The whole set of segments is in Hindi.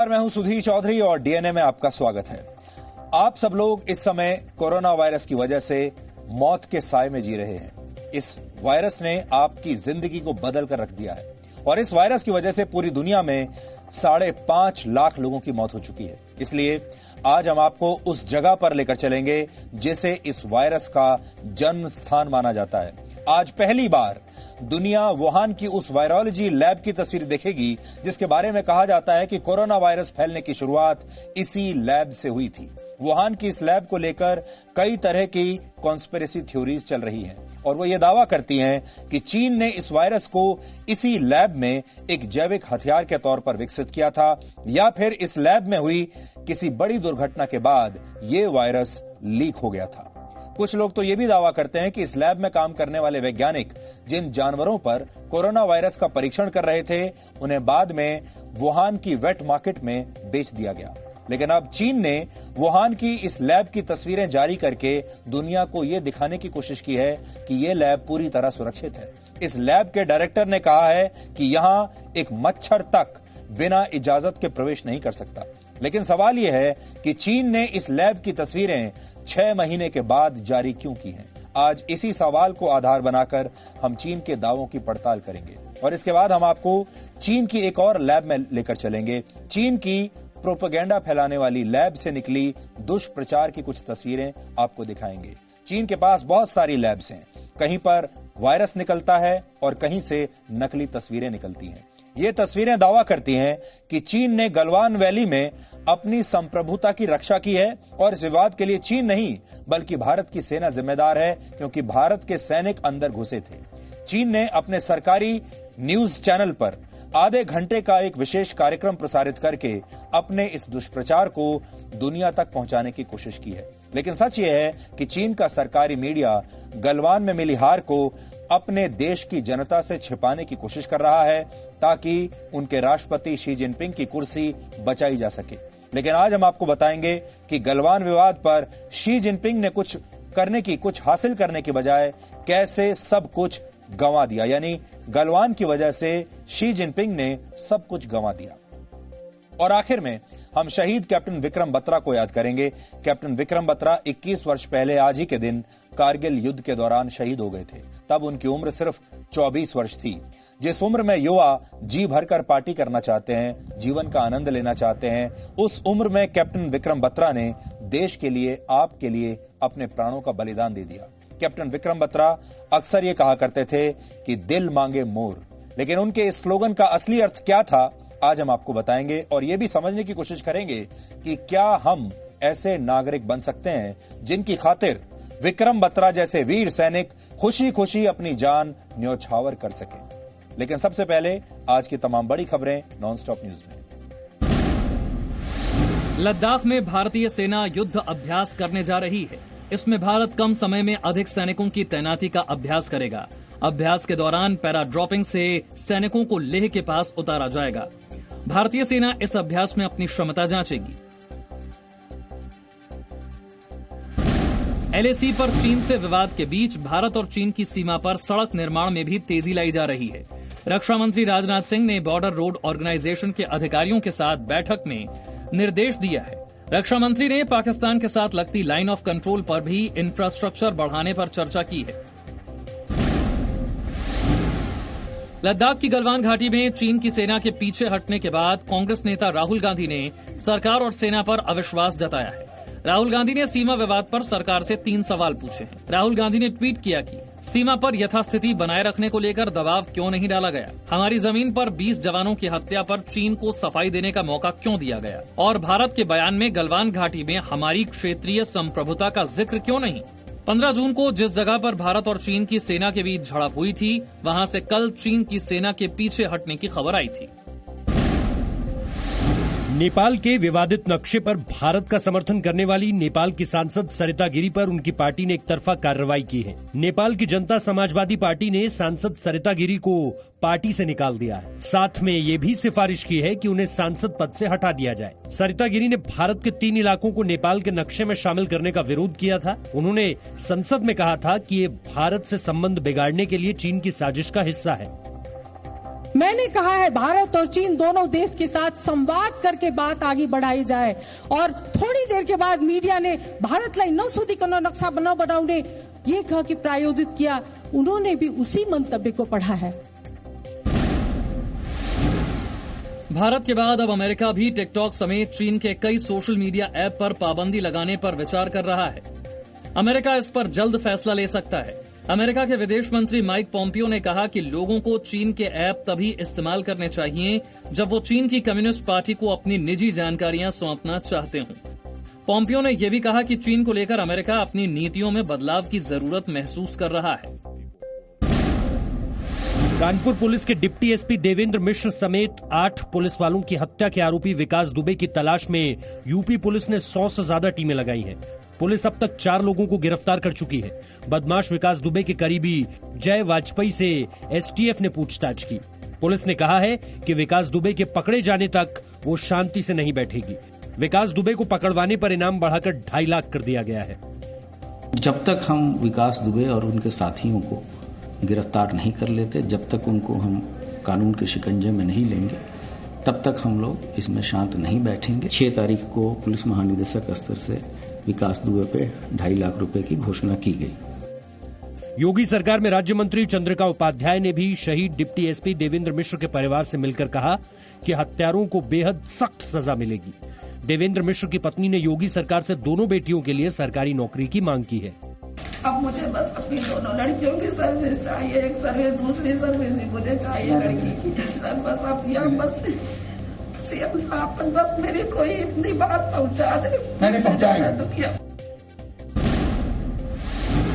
मैं हूं सुधीर चौधरी और डीएनए में आपका स्वागत है। आप सब लोग इस समय कोरोना वायरस की वजह से मौत के साए में जी रहे हैं। इस वायरस ने आपकी जिंदगी को बदल कर रख दिया है और इस वायरस की वजह से पूरी दुनिया में 5.5 लाख लोगों की मौत हो चुकी है। इसलिए आज हम आपको उस जगह पर लेकर चलेंगे जिसे इस वायरस का जन्म स्थान माना जाता है। आज पहली बार दुनिया वुहान की उस वायरोलॉजी लैब की तस्वीर देखेगी जिसके बारे में कहा जाता है कि कोरोना वायरस फैलने की शुरुआत इसी लैब से हुई थी। वुहान की इस लैब को लेकर कई तरह की कॉन्स्पिरेसी थ्योरीज चल रही हैं और वो ये दावा करती हैं कि चीन ने इस वायरस को इसी लैब में एक जैविक हथियार के तौर पर विकसित किया था या फिर इस लैब में हुई किसी बड़ी दुर्घटना के बाद ये वायरस लीक हो गया था। कुछ लोग तो यह भी दावा करते हैं कि इस लैब में काम करने वाले वैज्ञानिक जिन जानवरों पर कोरोना वायरस का परीक्षण कर रहे थे उन्हें बाद में वुहान की वेट मार्केट में बेच दिया गया। लेकिन अब चीन ने वुहान की इस लैब की तस्वीरें जारी करके दुनिया को यह दिखाने की कोशिश की है कि यह लैब पूरी तरह सुरक्षित है। इस लैब के डायरेक्टर ने कहा है कि यहां एक मच्छर तक बिना इजाजत के प्रवेश नहीं कर सकता। लेकिन सवाल यह है कि चीन ने इस लैब की तस्वीरें 6 महीने के बाद जारी क्यों की हैं? आज इसी सवाल को आधार बनाकर हम चीन के दावों की पड़ताल करेंगे और इसके बाद हम आपको चीन की एक और लैब में लेकर चलेंगे। चीन की प्रोपेगेंडा फैलाने वाली लैब से निकली दुष्प्रचार की कुछ तस्वीरें आपको दिखाएंगे। चीन के पास बहुत सारी लैब्स हैं, कहीं पर वायरस निकलता है और कहीं से नकली तस्वीरें निकलती हैं। ये तस्वीरें दावा करती हैं कि चीन ने गलवान वैली में अपनी संप्रभुता की रक्षा की है और इस विवाद के लिए चीन नहीं बल्कि भारत की सेना जिम्मेदार है, क्योंकि भारत के सैनिक अंदर घुसे थे। चीन ने अपने सरकारी न्यूज चैनल पर आधे घंटे का एक विशेष कार्यक्रम प्रसारित करके अपने इस दुष्प्रचार को दुनिया तक पहुंचाने की कोशिश की है। लेकिन सच यह है कि चीन का सरकारी मीडिया गलवान में मिली हार को अपने देश की जनता से छिपाने की कोशिश कर रहा है ताकि उनके राष्ट्रपति शी जिनपिंग की कुर्सी बचाई जा सके। लेकिन आज हम आपको बताएंगे कि गलवान विवाद पर शी जिनपिंग ने कुछ हासिल करने की बजाय कैसे सब कुछ गंवा दिया, यानी गलवान की वजह से शी जिनपिंग ने सब कुछ गंवा दिया। और आखिर में हम शहीद कैप्टन विक्रम बत्रा को याद करेंगे। कैप्टन विक्रम बत्रा 21 वर्ष पहले आज ही के दिन कारगिल युद्ध के दौरान शहीद हो गए थे। तब उनकी उम्र सिर्फ 24 वर्ष थी। जिस उम्र में युवा जी भरकर पार्टी करना चाहते हैं, जीवन का आनंद लेना चाहते हैं, उस उम्र में कैप्टन विक्रम बत्रा ने देश के लिए, आपके लिए अपने प्राणों का बलिदान दे दिया। कैप्टन विक्रम बत्रा अक्सर ये कहा करते थे कि दिल मांगे मोर, लेकिन उनके इस स्लोगन का असली अर्थ क्या था आज हम आपको बताएंगे और यह भी समझने की कोशिश करेंगे कि क्या हम ऐसे नागरिक बन सकते हैं जिनकी खातिर विक्रम बत्रा जैसे वीर सैनिक खुशी खुशी अपनी जान न्यौछावर कर सकें। लेकिन सबसे पहले आज की तमाम बड़ी खबरें नॉनस्टॉप न्यूज में। लद्दाख में भारतीय सेना युद्ध अभ्यास करने जा रही है। इसमें भारत कम समय में अधिक सैनिकों की तैनाती का अभ्यास करेगा। अभ्यास के दौरान पैरा ड्रॉपिंग से सैनिकों को लेह के पास उतारा जाएगा। भारतीय सेना इस अभ्यास में अपनी क्षमता जांचेगी। एलएसी पर चीन से विवाद के बीच भारत और चीन की सीमा पर सड़क निर्माण में भी तेजी लाई जा रही है। रक्षा मंत्री राजनाथ सिंह ने बॉर्डर रोड ऑर्गेनाइजेशन के अधिकारियों के साथ बैठक में निर्देश दिया है। रक्षा मंत्री ने पाकिस्तान के साथ लगती लाइन ऑफ कंट्रोल पर भी इंफ्रास्ट्रक्चर बढ़ाने पर चर्चा की है। लद्दाख की गलवान घाटी में चीन की सेना के पीछे हटने के बाद कांग्रेस नेता राहुल गांधी ने सरकार और सेना पर अविश्वास जताया है। राहुल गांधी ने सीमा विवाद पर सरकार से 3 सवाल पूछे हैं। राहुल गांधी ने ट्वीट किया कि सीमा पर यथास्थिति बनाए रखने को लेकर दबाव क्यों नहीं डाला गया, हमारी जमीन पर 20 जवानों की हत्या पर चीन को सफाई देने का मौका क्यों दिया गया और भारत के बयान में गलवान घाटी में हमारी क्षेत्रीय संप्रभुता का जिक्र क्यों नहीं। 15 जून को जिस जगह पर भारत और चीन की सेना के बीच झड़प हुई थी वहां से कल चीन की सेना के पीछे हटने की खबर आई थी। नेपाल के विवादित नक्शे पर भारत का समर्थन करने वाली नेपाल की सांसद सरिता गिरी पर उनकी पार्टी ने एक तरफा कार्रवाई की है। नेपाल की जनता समाजवादी पार्टी ने सांसद सरिता गिरी को पार्टी से निकाल दिया है। साथ में ये भी सिफारिश की है कि उन्हें सांसद पद से हटा दिया जाए। सरिता गिरी ने भारत के 3 इलाकों को नेपाल के नक्शे में शामिल करने का विरोध किया था। उन्होंने संसद में कहा था कि ये भारत से संबंध बिगाड़ने के लिए चीन की साजिश का हिस्सा है। मैंने कहा है भारत और चीन दोनों देश के साथ संवाद करके बात आगे बढ़ाई जाए। और थोड़ी देर के बाद मीडिया ने भारतलाई नसोधिकन नक्शा बनाउने ये कह के प्रायोजित किया। उन्होंने भी उसी मंतव्य को पढ़ा है। भारत के बाद अब अमेरिका भी टिकटॉक समेत चीन के कई सोशल मीडिया ऐप पर पाबंदी लगाने पर विचार कर रहा है। अमेरिका इस पर जल्द फैसला ले सकता है। अमेरिका के विदेश मंत्री माइक पोम्पियो ने कहा कि लोगों को चीन के ऐप तभी इस्तेमाल करने चाहिए जब वो चीन की कम्युनिस्ट पार्टी को अपनी निजी जानकारियां सौंपना चाहते हों। पोम्पियो ने यह भी कहा कि चीन को लेकर अमेरिका अपनी नीतियों में बदलाव की जरूरत महसूस कर रहा है। कानपुर पुलिस के डिप्टी एसपी देवेंद्र मिश्र समेत 8 पुलिस वालों की हत्या के आरोपी विकास दुबे की तलाश में यूपी पुलिस ने 100 से ज्यादा टीमें लगाई हैं। पुलिस अब तक 4 लोगों को गिरफ्तार कर चुकी है। बदमाश विकास दुबे के करीबी जय वाजपेयी से एसटीएफ ने पूछताछ की। पुलिस ने कहा है कि विकास दुबे के पकड़े जाने तक वो शांति से नहीं बैठेगी। विकास दुबे को पकड़वाने पर इनाम बढ़ाकर 2.5 लाख कर दिया गया है। जब तक हम विकास दुबे और उनके साथियों को गिरफ्तार नहीं कर लेते, जब तक उनको हम कानून के शिकंजे में नहीं लेंगे, तब तक हम लोग इसमें शांत नहीं बैठेंगे। 6 तारीख को पुलिस महानिदेशक स्तर से विकास दुबे पे 2.5 लाख रुपए की घोषणा की गई। योगी सरकार में राज्य मंत्री चंद्रिका उपाध्याय ने भी शहीद डिप्टी एसपी देवेंद्र मिश्र के परिवार से मिलकर कहा कि हत्यारों को बेहद सख्त सजा मिलेगी। देवेंद्र मिश्र की पत्नी ने योगी सरकार से दोनों बेटियों के लिए सरकारी नौकरी की मांग की है। अब मुझे बस अपनी दोनों लड़कियों की सर्विस चाहिए, एक सर्विस दूसरी सर्विस ही मुझे चाहिए लड़की की। सर बस आप यहाँ बस सीएम साहब तक बस मेरी कोई इतनी बात पहुँचा दे। मैंने पहुँचाया।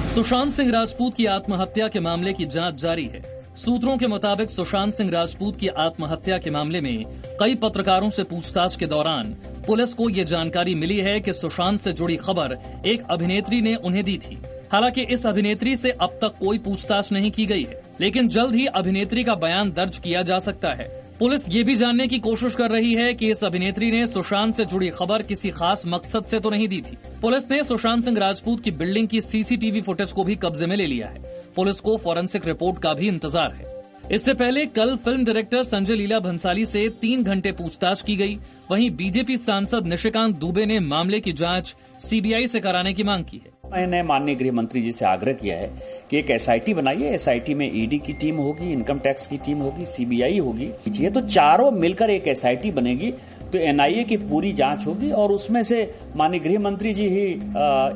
सुशांत सिंह राजपूत की आत्महत्या के मामले की जांच जारी है। सूत्रों के मुताबिक सुशांत सिंह राजपूत की आत्महत्या के मामले में कई पत्रकारों से पूछताछ के दौरान पुलिस को ये जानकारी मिली है कि सुशांत से जुड़ी खबर एक अभिनेत्री ने उन्हें दी थी। हालांकि इस अभिनेत्री से अब तक कोई पूछताछ नहीं की गई है, लेकिन जल्द ही अभिनेत्री का बयान दर्ज किया जा सकता है। पुलिस ये भी जानने की कोशिश कर रही है कि इस अभिनेत्री ने सुशांत से जुड़ी खबर किसी खास मकसद से तो नहीं दी थी। पुलिस ने सुशांत सिंह राजपूत की बिल्डिंग की सीसीटीवी फुटेज को भी कब्जे में ले लिया है। पुलिस को फॉरेंसिक रिपोर्ट का भी इंतजार है। इससे पहले कल फिल्म डायरेक्टर संजय लीला भंसाली से 3 घंटे पूछताछ की गई। वहीं बीजेपी सांसद निशिकांत दुबे ने मामले की जांच सीबीआई से कराने की मांग की है। मैंने माननीय गृह मंत्री जी से आग्रह किया है कि एक एसआईटी बनाइए। एसआईटी में ईडी की टीम होगी, इनकम टैक्स की टीम होगी, सीबीआई होगी। ये तो चारों मिलकर एक एसआईटी बनेगी तो एनआईए की पूरी जांच होगी और उसमें से माननीय गृह मंत्री जी ही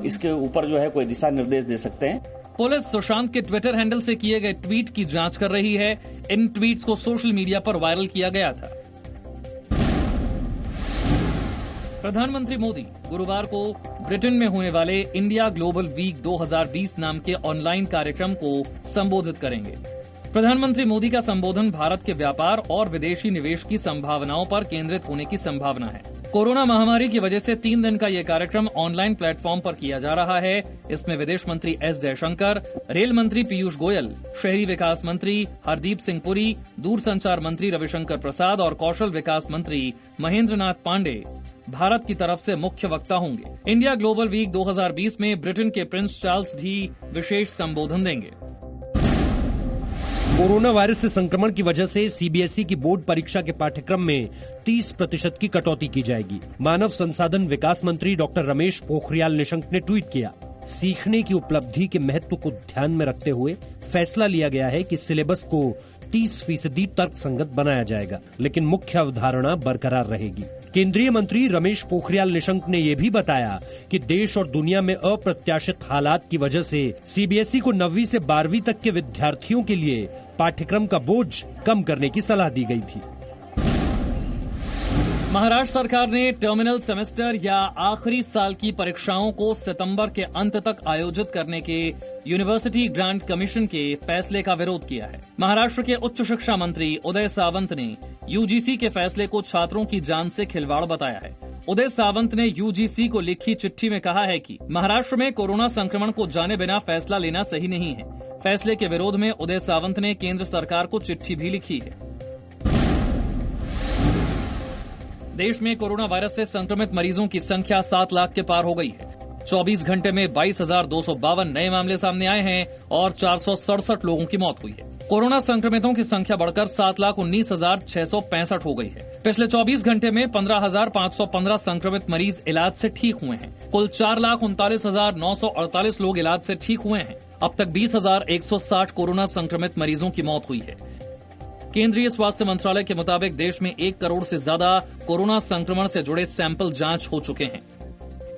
इसके ऊपर जो है कोई दिशा निर्देश दे सकते हैं। पुलिस सुशांत के ट्विटर हैंडल से किए गए ट्वीट की जांच कर रही है। इन ट्वीट्स को सोशल मीडिया पर वायरल किया गया था। प्रधानमंत्री मोदी गुरुवार को ब्रिटेन में होने वाले इंडिया ग्लोबल वीक 2020 नाम के ऑनलाइन कार्यक्रम को संबोधित करेंगे। प्रधानमंत्री मोदी का संबोधन भारत के व्यापार और विदेशी निवेश की संभावनाओं पर केंद्रित होने की संभावना है। कोरोना महामारी की वजह से 3 दिन का ये कार्यक्रम ऑनलाइन प्लेटफॉर्म पर किया जा रहा है। इसमें विदेश मंत्री एस जयशंकर, रेल मंत्री पीयूष गोयल, शहरी विकास मंत्री हरदीप सिंह पुरी, दूरसंचार मंत्री रविशंकर प्रसाद और कौशल विकास मंत्री महेंद्र नाथ पांडे भारत की तरफ से मुख्य वक्ता होंगे। इंडिया ग्लोबल वीक 2020 में ब्रिटेन के प्रिंस चार्ल्स भी विशेष संबोधन देंगे। कोरोना वायरस से संक्रमण की वजह से सीबीएसई की बोर्ड परीक्षा के पाठ्यक्रम में 30% की कटौती की जाएगी। मानव संसाधन विकास मंत्री डॉक्टर रमेश पोखरियाल निशंक ने ट्वीट किया, सीखने की उपलब्धि के महत्व को ध्यान में रखते हुए फैसला लिया गया है कि सिलेबस को 30% तर्कसंगत बनाया जाएगा, लेकिन मुख्य अवधारणा बरकरार रहेगी। केंद्रीय मंत्री रमेश पोखरियाल निशंक ने यह भी बताया कि देश और दुनिया में अप्रत्याशित हालात की वजह से सीबीएसई को 9वीं से 12वीं तक के विद्यार्थियों के लिए पाठ्यक्रम का बोझ कम करने की सलाह दी गई थी। महाराष्ट्र सरकार ने टर्मिनल सेमेस्टर या आखिरी साल की परीक्षाओं को सितंबर के अंत तक आयोजित करने के यूनिवर्सिटी ग्रांट कमीशन के फैसले का विरोध किया है। महाराष्ट्र के उच्च शिक्षा मंत्री उदय सावंत ने यूजीसी के फैसले को छात्रों की जान से खिलवाड़ बताया है। उदय सावंत ने यूजीसी को लिखी चिट्ठी में कहा है कि महाराष्ट्र में कोरोना संक्रमण को जाने बिना फैसला लेना सही नहीं है। फैसले के विरोध में उदय सावंत ने केंद्र सरकार को चिट्ठी भी लिखी है। देश में कोरोना वायरस से संक्रमित मरीजों की संख्या 7 लाख के पार हो गई है। 24 घंटे में 22,252 नए मामले सामने आए हैं और 467 लोगों की मौत हुई है। कोरोना संक्रमितों की संख्या बढ़कर 7,19,665 हो गई है। पिछले 24 घंटे में 15,515 संक्रमित मरीज इलाज से ठीक हुए हैं। कुल 4,39,948 लोग इलाज से ठीक हुए हैं। अब तक 20,160 कोरोना संक्रमित मरीजों की मौत हुई है। केंद्रीय स्वास्थ्य मंत्रालय के मुताबिक देश में 1 करोड़ से ज्यादा कोरोना संक्रमण से जुड़े सैंपल जांच हो चुके हैं।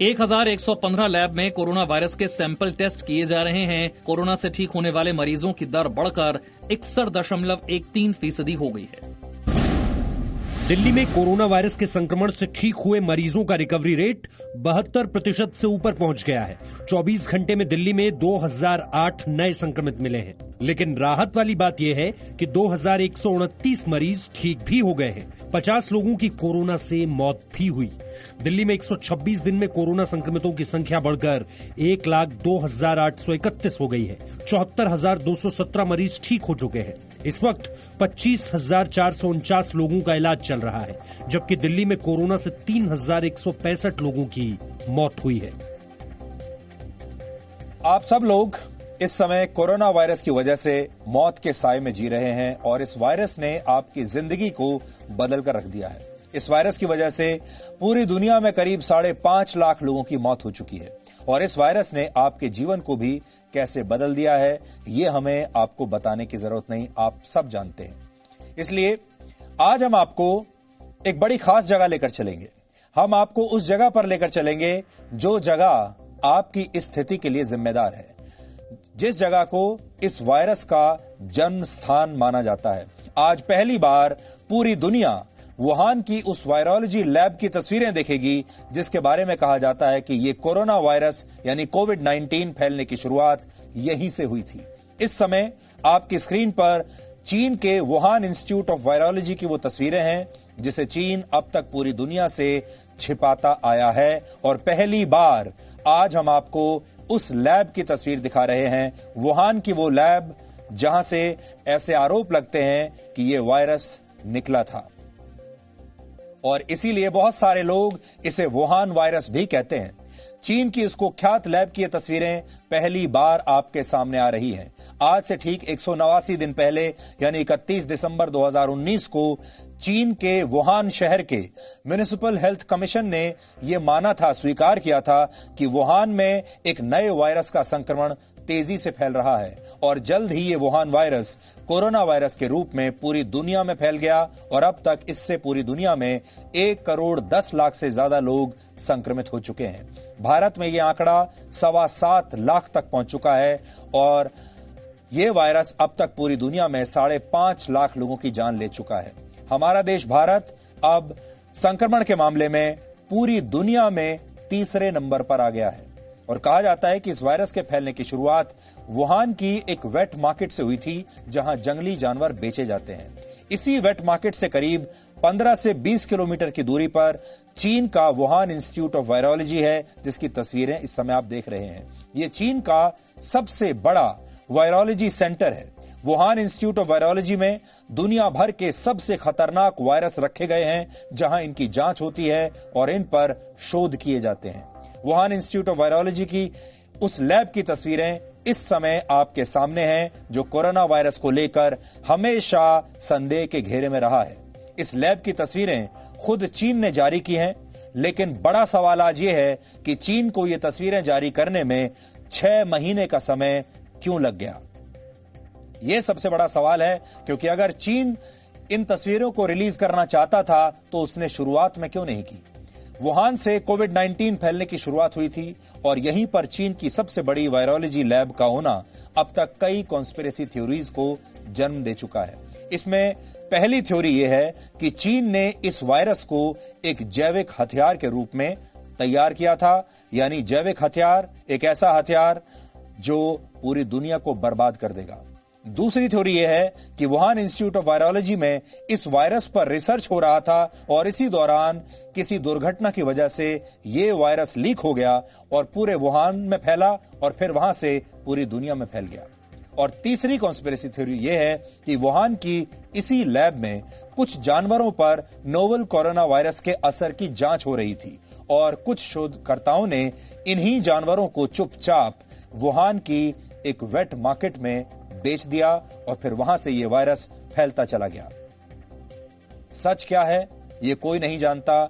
1,115 लैब में कोरोना वायरस के सैंपल टेस्ट किए जा रहे हैं। कोरोना से ठीक होने वाले मरीजों की दर बढ़कर 61.13% हो गई है। दिल्ली में कोरोना वायरस के संक्रमण से ठीक हुए मरीजों का रिकवरी रेट 72% से ऊपर पहुंच गया है। 24 घंटे में दिल्ली में 2008 नए संक्रमित मिले हैं। लेकिन राहत वाली बात यह है कि 2129 मरीज ठीक भी हो गए हैं। 50 लोगों की कोरोना से मौत भी हुई। दिल्ली में 126 दिन में कोरोना संक्रमितों की संख्या बढ़कर 1,02,831 हो गई है। 74,217 मरीज ठीक हो चुके हैं। इस वक्त 25,449 लोगों का इलाज चल रहा है, जबकि दिल्ली में कोरोना से 3,165 लोगों की मौत हुई है। आप सब लोग इस समय कोरोना वायरस की वजह से मौत के साए में जी रहे हैं और इस वायरस ने आपकी जिंदगी को बदल कर रख दिया है। इस वायरस की वजह से पूरी दुनिया में करीब 5.5 लाख लोगों की मौत हो चुकी है और इस वायरस ने आपके जीवन को भी कैसे बदल दिया है, ये हमें आपको बताने की जरूरत नहीं, आप सब जानते हैं। इसलिए आज हम आपको एक बड़ी खास जगह लेकर चलेंगे। हम आपको उस जगह पर लेकर चलेंगे जो जगह आपकी इस स्थिति के लिए जिम्मेदार है, जिस जगह को इस वायरस का जन्म स्थान माना जाता है। आज पहली बार पूरी दुनिया वुहान की उस वायरोलॉजी लैब की तस्वीरें देखेगी जिसके बारे में कहा जाता है कि ये कोरोना वायरस यानी कोविड-19 फैलने की शुरुआत यहीं से हुई थी। इस समय आपकी स्क्रीन पर चीन के वुहान इंस्टीट्यूट ऑफ वायरोलॉजी की वो तस्वीरें हैं जिसे चीन अब तक पूरी दुनिया से छिपाता आया है और पहली बार आज हम आपको उस लैब की तस्वीर दिखा रहे हैं। वुहान की वो लैब जहां से ऐसे आरोप लगते हैं कि ये वायरस निकला था और इसीलिए बहुत सारे लोग इसे वुहान वायरस भी कहते हैं। चीन की इस कुख्यात लैब की ये तस्वीरें पहली बार आपके सामने आ रही हैं। आज से ठीक 189 दिन पहले यानी 31 दिसंबर 2019 को चीन के वुहान शहर के म्युनिसिपल हेल्थ कमीशन ने यह माना था, स्वीकार किया था कि वुहान में एक नए वायरस का संक्रमण तेजी से फैल रहा है और जल्द ही ये वुहान वायरस कोरोना वायरस के रूप में पूरी दुनिया में फैल गया और अब तक इससे पूरी दुनिया में 1,10,00,000 से ज्यादा लोग संक्रमित हो चुके हैं। भारत में यह आंकड़ा 7.25 लाख तक पहुंच चुका है और यह वायरस अब तक पूरी दुनिया में 5.5 लाख लोगों की जान ले चुका है। हमारा देश भारत अब संक्रमण के मामले में पूरी दुनिया में तीसरे नंबर पर आ गया है और कहा जाता है कि इस वायरस के फैलने की शुरुआत वुहान की एक वेट मार्केट से हुई थी जहां जंगली जानवर बेचे जाते हैं। इसी वेट मार्केट से करीब 15 से 20 किलोमीटर की दूरी पर चीन का वुहान इंस्टीट्यूट ऑफ वायरोलॉजी है जिसकी तस्वीरें इस समय आप देख रहे हैं। यह चीन का सबसे बड़ा वायरोलॉजी सेंटर है। वुहान इंस्टीट्यूट ऑफ वायरोलॉजी में दुनिया भर के सबसे खतरनाक वायरस रखे गए हैं जहां इनकी जांच होती है और इन पर शोध किए जाते हैं। वुहान इंस्टीट्यूट ऑफ वायरोलॉजी की उस लैब की तस्वीरें इस समय आपके सामने हैं जो कोरोना वायरस को लेकर हमेशा संदेह के घेरे में रहा है। इस लैब की तस्वीरें खुद चीन ने जारी की हैं, लेकिन बड़ा सवाल आज यह है कि चीन को यह तस्वीरें जारी करने में 6 महीने का समय क्यों लग गया। यह सबसे बड़ा सवाल है क्योंकि अगर चीन इन तस्वीरों को रिलीज करना चाहता था तो उसने शुरुआत में क्यों नहीं की। वुहान से कोविड-19 फैलने की शुरुआत हुई थी और यहीं पर चीन की सबसे बड़ी वायरोलॉजी लैब का होना अब तक कई कॉन्स्पिरेसी थ्योरीज को जन्म दे चुका है। इसमें पहली थ्योरी यह है कि चीन ने इस वायरस को एक जैविक हथियार के रूप में तैयार किया था, यानी जैविक हथियार एक ऐसा हथियार जो पूरी दुनिया को बर्बाद कर देगा। दूसरी थ्योरी यह है कि वुहान इंस्टीट्यूट ऑफ वायरोलॉजी में इस वायरस पर रिसर्च हो रहा था और इसी दौरान किसी दुर्घटना की वजह से यह वायरस लीक हो गया और पूरे वुहान में फैला और फिर वहां से पूरी दुनिया में फैल गया। और तीसरी कॉन्स्पिरेसी थ्योरी यह है कि वुहान की इसी लैब में कुछ जानवरों पर नोवेल कोरोना वायरस के असर की जांच हो रही थी और कुछ शोधकर्ताओं ने इन्हीं जानवरों को चुपचाप वुहान की एक वेट मार्केट में बेच दिया और फिर वहां से ये वायरस फैलता चला गया। सच क्या है ये कोई नहीं जानता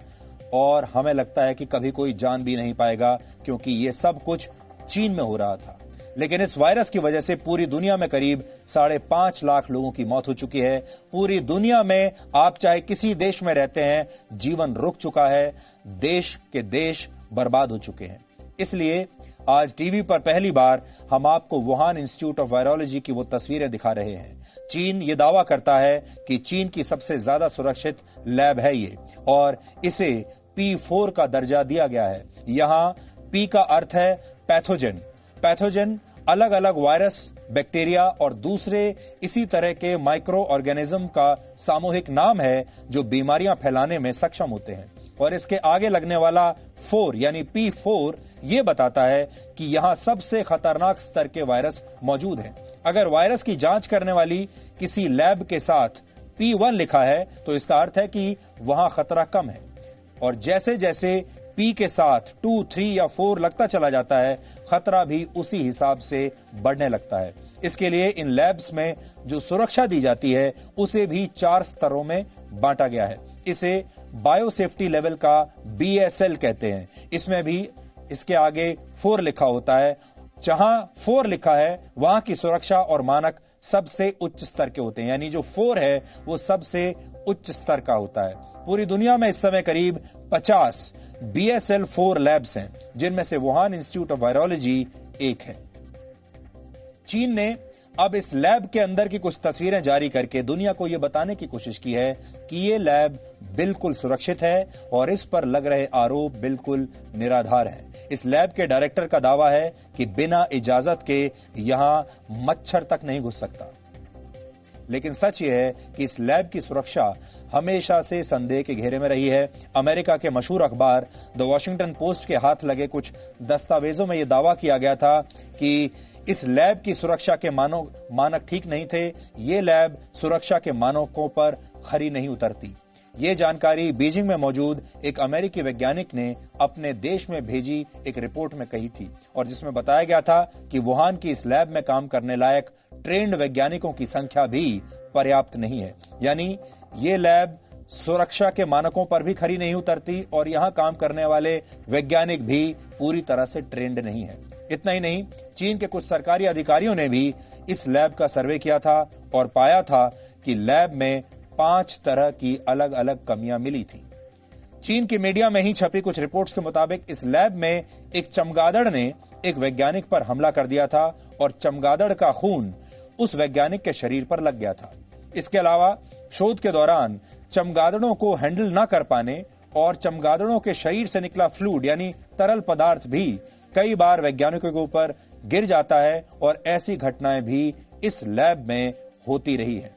और हमें लगता है कि कभी कोई जान भी नहीं पाएगा, क्योंकि ये सब कुछ चीन में हो रहा था। लेकिन इस वायरस की वजह से पूरी दुनिया में करीब 5.5 लाख लोगों की मौत हो चुकी है। पूरी दुनिया में आप चाहे किसी देश में रहते हैं, जीवन रुक चुका है, देश के देश बर्बाद हो चुके हैं। इसलिए आज टीवी पर पहली बार हम आपको वुहान इंस्टीट्यूट ऑफ वायरोलॉजी की वो तस्वीरें दिखा रहे हैं। चीन ये दावा करता है कि चीन की सबसे ज्यादा सुरक्षित लैब है ये, और इसे P4 का दर्जा दिया गया है। यहां P का अर्थ है पैथोजन। पैथोजन अलग अलग वायरस, बैक्टीरिया और दूसरे इसी तरह के माइक्रो ऑर्गेनिज्म का सामूहिक नाम है जो बीमारियां फैलाने में सक्षम होते हैं। और इसके आगे लगने वाला 4 यानी P4 ये बताता है कि यहां सबसे खतरनाक स्तर के वायरस मौजूद हैं। अगर वायरस की जांच करने वाली किसी लैब के साथ P1 लिखा है तो इसका अर्थ है कि वहां खतरा कम है, और जैसे जैसे P के साथ 2, 3 या 4 लगता चला जाता है, खतरा भी उसी हिसाब से बढ़ने लगता है। इसके लिए इन लैब्स में जो सुरक्षा दी जाती है उसे भी 4 स्तरों में बांटा गया है। इसे बायोसेफ्टी लेवल का BSL कहते हैं। इसमें भी इसके आगे 4 लिखा होता है। जहां 4 लिखा है वहां की सुरक्षा और मानक सबसे उच्च स्तर के होते हैं, यानी जो 4 है वो सबसे उच्च स्तर का होता है। पूरी दुनिया में इस समय करीब 50 BSL 4 लैब्स हैं, जिनमें से वुहान इंस्टीट्यूट ऑफ वायरोलॉजी एक है। चीन ने अब इस लैब के अंदर की कुछ तस्वीरें जारी करके दुनिया को यह बताने की कोशिश की है कि यह लैब बिल्कुल सुरक्षित है और इस पर लग रहे आरोप बिल्कुल निराधार हैं। इस लैब के डायरेक्टर का दावा है कि बिना इजाजत के यहां मच्छर तक नहीं घुस सकता। लेकिन सच यह है कि इस लैब की सुरक्षा हमेशा से संदेह के घेरे में रही है। अमेरिका के मशहूर अखबार द वॉशिंगटन पोस्ट के हाथ लगे कुछ दस्तावेजों में यह दावा किया गया था कि इस लैब की सुरक्षा के मानक ठीक नहीं थे। ये लैब सुरक्षा के मानकों पर खरी नहीं उतरती। ये जानकारी बीजिंग में मौजूद एक अमेरिकी वैज्ञानिक ने अपने देश में भेजी एक रिपोर्ट में कही थी, और जिसमें बताया गया था कि वुहान की इस लैब में काम करने लायक ट्रेंड वैज्ञानिकों की संख्या भी पर्याप्त नहीं है। यानी ये लैब सुरक्षा के मानकों पर भी खरी नहीं उतरती और यहां काम करने वाले वैज्ञानिक भी पूरी तरह से ट्रेंड नहीं है। इतना ही नहीं, चीन के कुछ सरकारी अधिकारियों ने भी इस लैब का सर्वे किया था और पाया था कि लैब में 5 तरह की अलग अलग कमियां मिली थी। चीन की मीडिया में ही छपी कुछ रिपोर्ट्स के मुताबिक इस लैब में एक चमगादड़ ने एक वैज्ञानिक पर हमला कर दिया था और चमगादड़ का खून उस वैज्ञानिक के शरीर पर लग गया था। इसके अलावा शोध के दौरान चमगादड़ों को हैंडल न कर पाने और चमगादड़ों के शरीर से निकला फ्लूइड यानी तरल पदार्थ भी कई बार वैज्ञानिकों के ऊपर गिर जाता है, और ऐसी घटनाएं भी इस लैब में होती रही है।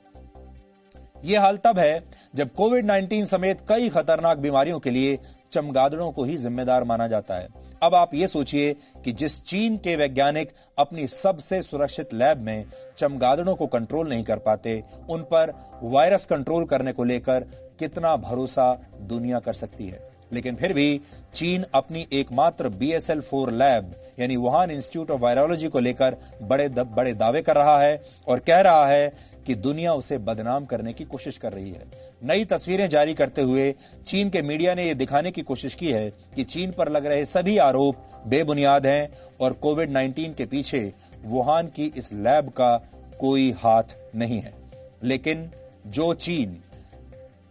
यह हाल तब है जब कोविड-19 समेत कई खतरनाक बीमारियों के लिए चमगादड़ों को ही जिम्मेदार माना जाता है। अब आप ये सोचिए कि जिस चीन के वैज्ञानिक अपनी सबसे सुरक्षित लैब में चमगादड़ों को कंट्रोल नहीं कर पाते, उन पर वायरस कंट्रोल करने को लेकर कितना भरोसा दुनिया कर सकती है। लेकिन फिर भी चीन अपनी एकमात्र BSL 4 लैब यानी वुहान इंस्टीट्यूट ऑफ वायरोलॉजी को लेकर बड़े दावे कर रहा है और कह रहा है कि दुनिया उसे बदनाम करने की कोशिश कर रही है। नई तस्वीरें जारी करते हुए चीन के मीडिया ने यह दिखाने की कोशिश की है कि चीन पर लग रहे सभी आरोप बेबुनियाद हैं और कोविड-19 के पीछे वुहान की इस लैब का कोई हाथ नहीं है। लेकिन जो चीन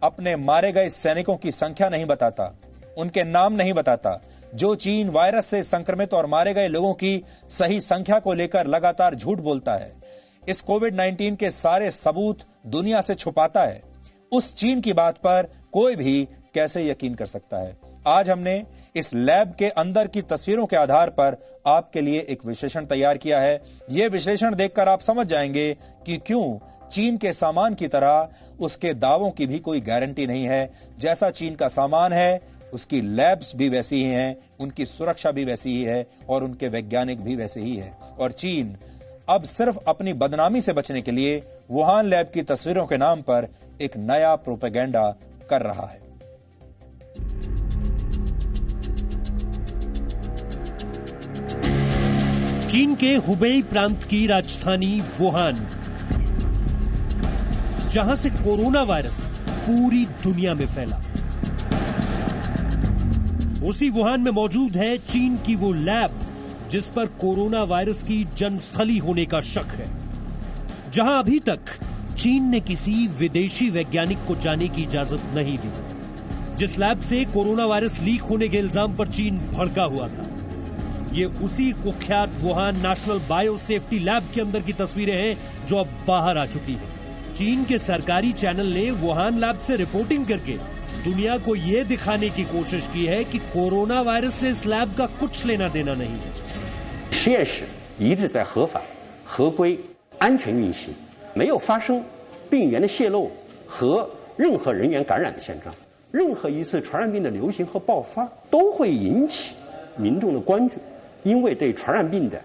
अपने मारे गए सैनिकों की संख्या नहीं बताता, उनके नाम नहीं बताता, जो चीन वायरस से संक्रमित और मारे गए लोगों की सही संख्या को लेकर लगातार झूठ बोलता है, इस कोविड-19 के सारे सबूत दुनिया से छुपाता है, उस चीन की बात पर कोई भी कैसे यकीन कर सकता है। आज हमने इस लैब के अंदर की तस्वीरों के आधार पर आपके लिए एक विश्लेषण तैयार किया है। यह विश्लेषण देखकर आप समझ जाएंगे कि क्यों चीन के सामान की तरह उसके दावों की भी कोई गारंटी नहीं है। जैसा चीन का सामान है उसकी लैब्स भी वैसी ही हैं, उनकी सुरक्षा भी वैसी ही है और उनके वैज्ञानिक भी वैसे ही हैं। और चीन अब सिर्फ अपनी बदनामी से बचने के लिए वुहान लैब की तस्वीरों के नाम पर एक नया प्रोपेगेंडा कर रहा है। चीन के हुबेई प्रांत की राजधानी वुहान, जहां से कोरोना वायरस पूरी दुनिया में फैला। उसी वुहान में मौजूद है चीन की वो लैब जिस पर कोरोना वायरस की जन्मस्थली होने का शक है, जहां अभी तक चीन ने किसी विदेशी वैज्ञानिक को जाने की इजाजत नहीं दी। जिस लैब से कोरोना वायरस लीक होने के इल्जाम पर चीन भड़का हुआ था, ये उसी कुख्यात Wuhan national bio safety lab के अंदर की तस्वीरें हैं जो अब बाहर आ चुकी हैं। चीन के सरकारी चैनल ने वुहान लैब से रिपोर्टिंग करके दुनिया को यह दिखाने की कोशिश की है कि कोरोना वायरस से इस लैब का कुछ लेना देना नहीं है। 实验室一直在合法、合规、安全运行，没有发生病原的泄露和任何人员感染的现状。任何一次传染病的流行和爆发都会引起民众的关注，因为对传染病的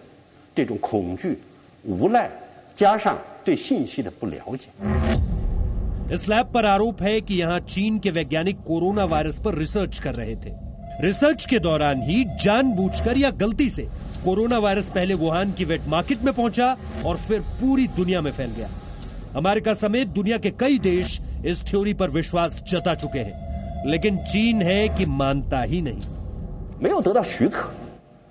这种恐惧、无赖，加上对信息的不了解。 इस लैब पर आरोप है कि यहां चीन के वैज्ञानिक कोरोना वायरस पर रिसर्च कर रहे थे। रिसर्च के दौरान ही जानबूझकर या गलती से कोरोना वायरस पहले वुहान की वेट मार्केट में पहुंचा और फिर पूरी दुनिया में फैल गया। अमेरिका समेत दुनिया के कई देश इस थ्योरी पर विश्वास जता चुके हैं, लेकिन चीन है कि मानता ही नहीं। 没有得到许可，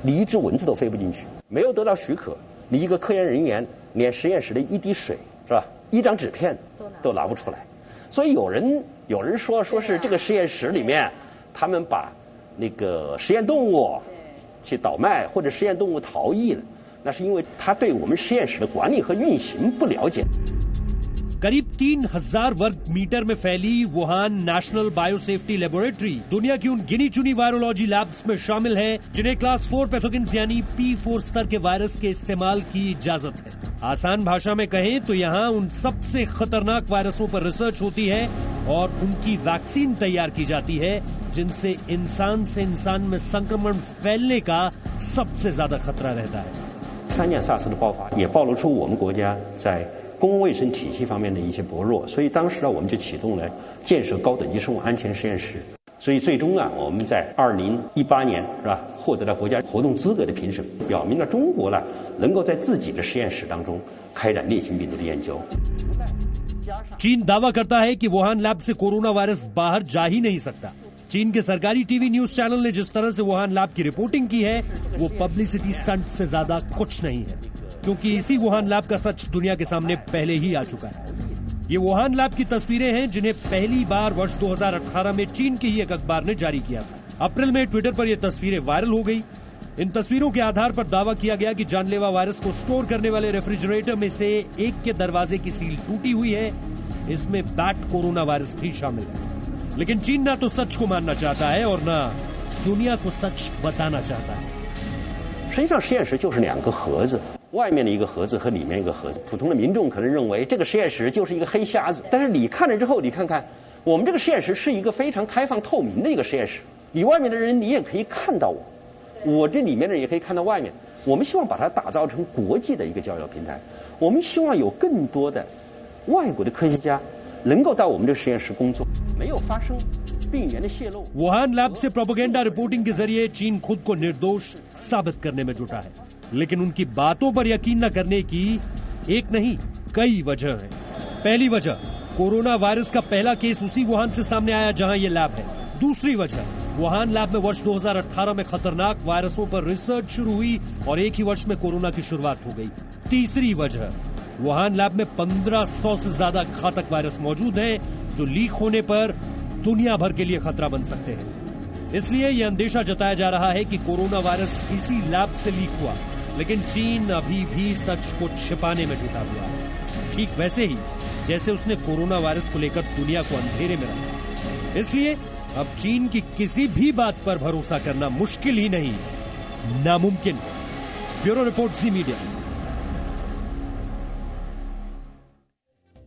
你一只蚊子都飞不进去；没有得到许可，你一个科研人员连实验室的一滴水是吧，一张纸片都拿不出来。 所以有人说是这个实验室里面，他们把那个实验动物去倒卖，或者实验动物逃逸了，那是因为他对我们实验室的管理和运行不了解。 करीब 3000 वर्ग मीटर में फैली वुहान नेशनल बायोसेफ्टी लेबोरेटरी दुनिया की उन गिनी चुनी वायरोलॉजी लैब्स में शामिल है जिन्हें क्लास 4 पैथोजेंस यानी P4 स्तर के वायरस के इस्तेमाल की इजाजत है। आसान भाषा में कहें तो यहाँ उन सबसे खतरनाक वायरसों पर रिसर्च होती है और उनकी वैक्सीन तैयार की जाती है जिनसे इंसान से इंसान में संक्रमण फैलने का सबसे ज्यादा खतरा रहता है। 3年SARS的爆发也暴露出我们国家在 公共卫生体系方面的一些薄弱，所以当时呢，我们就启动了建设高等级生物安全实验室。所以最终啊，我们在2018年是吧，获得了国家活动资格的评审，表明了中国呢能够在自己的实验室当中开展烈性病毒的研究。 चीन दावा करता है कि वुहान लैब से कोरोना वायरस बाहर जा ही नहीं सकता। चीन के सरकारी टीवी न्यूज चैनल ने जिस तरह से वुहान लैब की रिपोर्टिंग की है, वो पब्लिसिटी स्टंट से ज्यादा कुछ नहीं है, क्योंकि इसी वुहान लैब का सच दुनिया के सामने पहले ही आ चुका है। ये वुहान लैब की तस्वीरें हैं जिन्हें पहली बार वर्ष 2018 में चीन के ही एक अखबार ने जारी किया था। अप्रैल में ट्विटर पर ये तस्वीरें वायरल हो गई। इन तस्वीरों के आधार पर दावा किया गया कि जानलेवा वायरस को स्टोर करने वाले रेफ्रिजरेटर में से एक के दरवाजे की सील टूटी हुई है। इसमें बैट कोरोना वायरस भी शामिल है, लेकिन चीन ना तो सच को मानना चाहता है और ना दुनिया को सच बताना चाहता है। 实际上，实验室就是2个盒子，外面的一个盒子和里面一个盒子。普通的民众可能认为这个实验室就是一个黑匣子，但是你看了之后，你看看，我们这个实验室是一个非常开放透明的一个实验室，你外面的人你也可以看到我，我这里面的人也可以看到外面。我们希望把它打造成国际的一个交流平台，我们希望有更多的外国的科学家能够到我们这个实验室工作，没有发生 वुहान लैब से प्रोपेगेंडा रिपोर्टिंग के जरिए चीन खुद को निर्दोष साबित करने में जुटा है, लेकिन उनकी बातों पर यकीन न करने की एक नहीं कई वजह है। पहली वजह, कोरोना वायरस का पहला केस उसी वुहान से सामने आया जहां यह लैब है। दूसरी वजह, वुहान लैब में वर्ष 2018 में खतरनाक वायरसों पर रिसर्च शुरू हुई और एक ही वर्ष में कोरोना की शुरुआत हो गई। तीसरी वजह, वुहान लैब में 1500 से ज्यादा घातक वायरस मौजूद हैं जो लीक होने पर दुनिया भर के लिए खतरा बन सकते हैं। इसलिए यह अंदेशा जताया जा रहा है कि कोरोना वायरस इसी लैब से लीक हुआ, लेकिन चीन अभी भी सच को छिपाने में जुटा हुआ है, ठीक वैसे ही जैसे उसने कोरोना वायरस को लेकर दुनिया को अंधेरे में रखा। इसलिए अब चीन की किसी भी बात पर भरोसा करना मुश्किल ही नहीं, नामुमकिन है। ब्यूरो रिपोर्ट, जी मीडिया।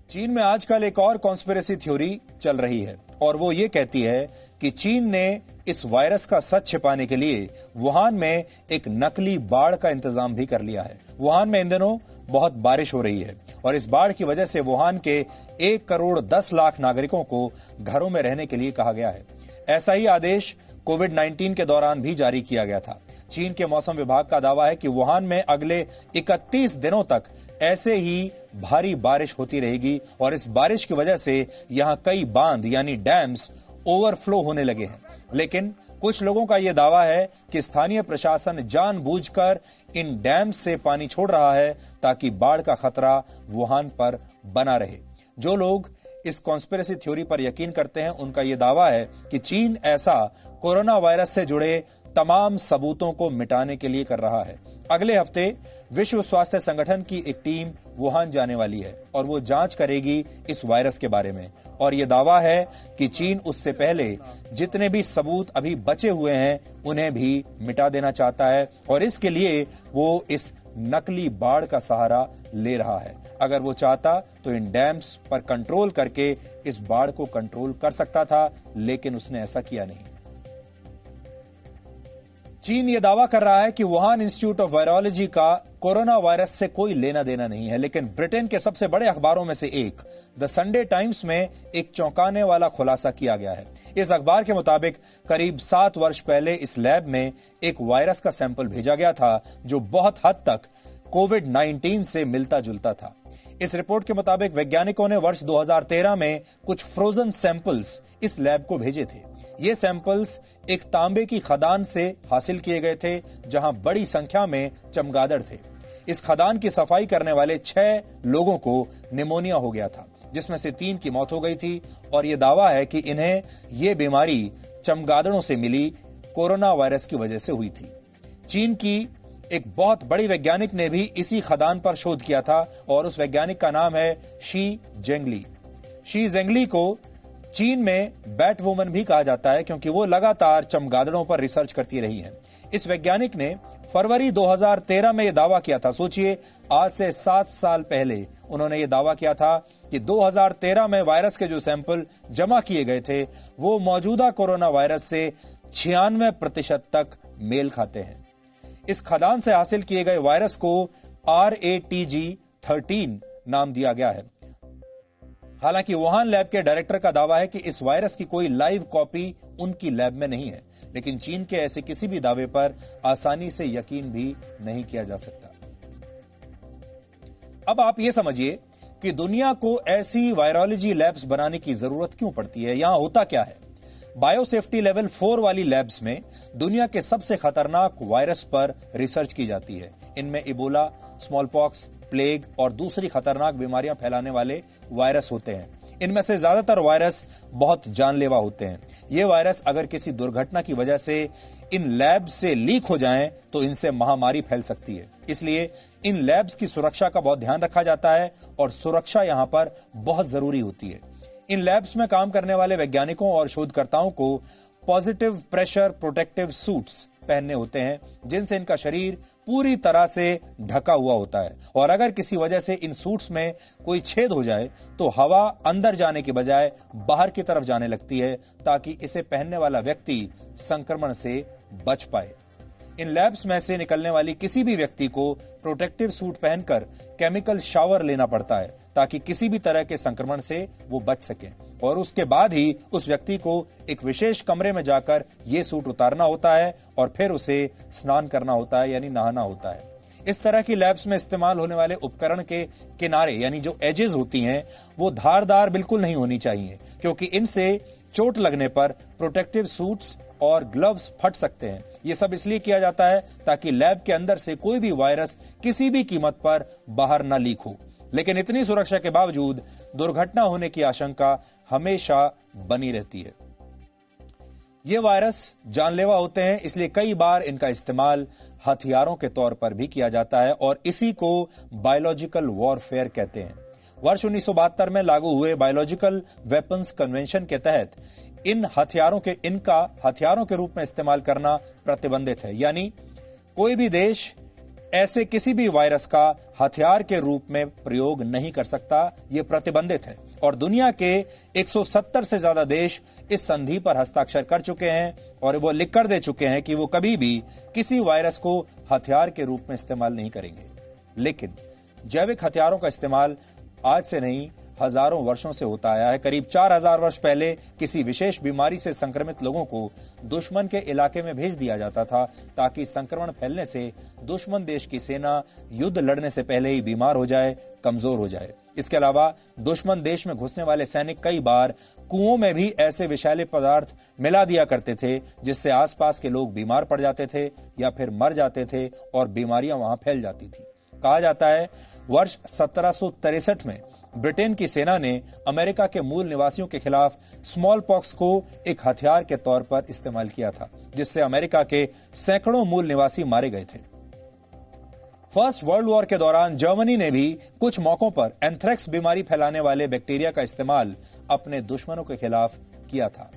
चीन में आजकल एक और कॉन्स्पिरेसी थ्योरी चल रही है और वो ये कहती है कि चीन ने इस वायरस का सच छिपाने के लिए वुहान में एक नकली बाढ़ का इंतजाम भी कर लिया है। वुहान में इन दिनों बहुत बारिश हो रही है और इस बाढ़ की वजह से वुहान के 1 करोड़ 10 लाख नागरिकों को घरों में रहने के लिए कहा गया है। ऐसा ही आदेश कोविड-19 के दौरान भी जारी किया गया था। चीन के मौसम विभाग का दावा है कि वुहान में अगले 31 दिनों तक ऐसे ही भारी बारिश होती रहेगी और इस बारिश की वजह से यहां कई बांध यानी डैम्स ओवरफ्लो होने लगे हैं। लेकिन कुछ लोगों का यह दावा है कि स्थानीय प्रशासन जानबूझकर इन डैम्स से पानी छोड़ रहा है ताकि बाढ़ का खतरा वुहान पर बना रहे। जो लोग इस कॉन्स्पिरेसी थ्योरी पर यकीन करते हैं उनका यह दावा है कि चीन ऐसा कोरोना वायरस से जुड़े तमाम सबूतों को मिटाने के लिए कर रहा है। अगले हफ्ते विश्व स्वास्थ्य संगठन की एक टीम वुहान जाने वाली है और वो जांच करेगी इस वायरस के बारे में और यह दावा है कि चीन उससे पहले जितने भी सबूत अभी बचे हुए हैं उन्हें भी मिटा देना चाहता है और इसके लिए वो इस नकली बाढ़ का सहारा ले रहा है। अगर वो चाहता तो इन डैम्स पर कंट्रोल करके इस बाढ़ को कंट्रोल कर सकता था, लेकिन उसने ऐसा किया नहीं। चीन यह दावा कर रहा है कि वुहान इंस्टीट्यूट ऑफ वायरोलॉजी का कोरोना वायरस से कोई लेना देना नहीं है, लेकिन ब्रिटेन के सबसे बड़े अखबारों में से एक द संडे टाइम्स में एक चौंकाने वाला खुलासा किया गया है। इस अखबार के मुताबिक करीब 7 वर्ष पहले इस लैब में एक वायरस का सैंपल भेजा गया था जो बहुत हद तक कोविड-19 से मिलता जुलता था। इस रिपोर्ट के मुताबिक वैज्ञानिकों ने वर्ष 2013 में कुछ फ्रोजन सैंपल्स इस लैब को भेजे थे। ये सैंपल्स एक तांबे की खदान से हासिल किए गए थे जहां बड़ी संख्या में चमगादड़ थे। इस खदान की सफाई करने वाले 6 लोगों को निमोनिया हो गया था, जिसमें से 3 की मौत हो गई थी और यह दावा है कि इन्हें यह बीमारी चमगादड़ों से मिली कोरोना वायरस की वजह से हुई थी। चीन की एक बहुत बड़ी वैज्ञानिक ने भी इसी खदान पर शोध किया था और उस वैज्ञानिक का नाम है शी जेंगली। शी जेंगली को चीन में बैट वुमन भी कहा जाता है क्योंकि वो लगातार चमगादड़ों पर रिसर्च करती रही हैं। इस वैज्ञानिक ने फरवरी 2013 में यह दावा किया था। सोचिए, आज से 7 साल पहले उन्होंने यह दावा किया था कि 2013 में वायरस के जो सैंपल जमा किए गए थे वो मौजूदा कोरोना वायरस से 96% तक मेल खाते हैं। इस खदान से हासिल किए गए वायरस को RATG13 नाम दिया गया है। हालांकि वुहान लैब के डायरेक्टर का दावा है कि इस वायरस की कोई लाइव कॉपी उनकी लैब में नहीं है, लेकिन चीन के ऐसे किसी भी दावे पर आसानी से यकीन भी नहीं किया जा सकता। अब आप यह समझिए कि दुनिया को ऐसी वायरोलॉजी लैब्स बनाने की जरूरत क्यों पड़ती है। यहां होता क्या है? बायोसेफ्टी लेवल 4 वाली लैब्स में दुनिया के सबसे खतरनाक वायरस पर रिसर्च की जाती है। इनमें इबोला, स्मॉलपॉक्स, प्लेग और दूसरी खतरनाक बीमारियां फैलाने वाले वायरस होते हैं। इनमें से ज्यादातर वायरस बहुत जानलेवा होते हैं। ये वायरस अगर किसी दुर्घटना की वजह से इन लैब्स से लीक हो जाएं तो इनसे महामारी फैल सकती है। इसलिए इन लैब्स की सुरक्षा का बहुत ध्यान रखा जाता है और सुरक्षा यहां पर बहुत जरूरी होती है। इन लैब्स में काम करने वाले वैज्ञानिकों और शोधकर्ताओं को पॉजिटिव प्रेशर प्रोटेक्टिव सूट्स पहनने होते हैं जिनसे इनका शरीर पूरी तरह से ढका हुआ होता है और अगर किसी वजह से इन सूट्स में कोई छेद हो जाए तो हवा अंदर जाने के बजाय बाहर की तरफ जाने लगती है ताकि इसे पहनने वाला व्यक्ति संक्रमण से बच पाए। इन लैब्स में से निकलने वाली किसी भी व्यक्ति को प्रोटेक्टिव सूट पहनकर केमिकल शावर लेना पड़ता है ताकि किसी भी तरह के संक्रमण से वो बच सके और उसके बाद ही उस व्यक्ति को एक विशेष कमरे में जाकर ये सूट उतारना होता है और फिर उसे स्नान करना होता है यानी नहाना होता है। इस तरह की लैब्स में इस्तेमाल होने वाले उपकरण के किनारे यानी जो एजेस होती हैं वो धारदार बिल्कुल नहीं होनी चाहिए क्योंकि इनसे चोट लगने पर प्रोटेक्टिव सूट्स और ग्लव्स फट सकते हैं। ये सब इसलिए किया जाता है ताकि लैब के अंदर से कोई भी वायरस किसी भी कीमत पर बाहर न लीक हो। लेकिन इतनी सुरक्षा के बावजूद दुर्घटना होने की आशंका हमेशा बनी रहती है। ये वायरस जानलेवा होते हैं, इसलिए कई बार इनका इस्तेमाल हथियारों के तौर पर भी किया जाता है और इसी को बायोलॉजिकल वॉरफेयर कहते हैं। वर्ष 1972 में लागू हुए बायोलॉजिकल वेपन्स कन्वेंशन के तहत इनका हथियारों के रूप में इस्तेमाल करना प्रतिबंधित है, यानी कोई भी देश ऐसे किसी भी वायरस का हथियार के रूप में प्रयोग नहीं कर सकता। यह प्रतिबंधित है और दुनिया के 170 से ज्यादा देश इस संधि पर हस्ताक्षर कर चुके हैं और वो लिख कर दे चुके हैं कि वो कभी भी किसी वायरस को हथियार के रूप में इस्तेमाल नहीं करेंगे। लेकिन जैविक हथियारों का इस्तेमाल आज से नहीं हजारों वर्षों से होता आया है। करीब 4000 वर्ष पहले किसी विशेष बीमारी से संक्रमित लोगों को दुश्मन के इलाके में भेज दिया जाता था ताकि संक्रमण फैलने से दुश्मन देश की सेना युद्ध लड़ने से पहले ही बीमार हो जाए, कमजोर हो जाए। इसके अलावा दुश्मन देश में घुसने वाले सैनिक कई बार कुओं में भी ऐसे विषैले पदार्थ मिला दिया करते थे जिससे आसपास के लोग बीमार पड़ जाते थे या फिर मर जाते थे और बीमारियां वहां फैल जाती थी। कहा जाता है वर्ष 1763 में ब्रिटेन की सेना ने अमेरिका के मूल निवासियों के खिलाफ स्मॉल पॉक्स को एक हथियार के तौर पर इस्तेमाल किया था, जिससे अमेरिका के सैकड़ों मूल निवासी मारे गए थे। फर्स्ट वर्ल्ड वॉर के दौरान जर्मनी ने भी कुछ मौकों पर एंथ्रेक्स बीमारी फैलाने वाले बैक्टीरिया का इस्तेमाल अपने दुश्मनों के खिलाफ किया था।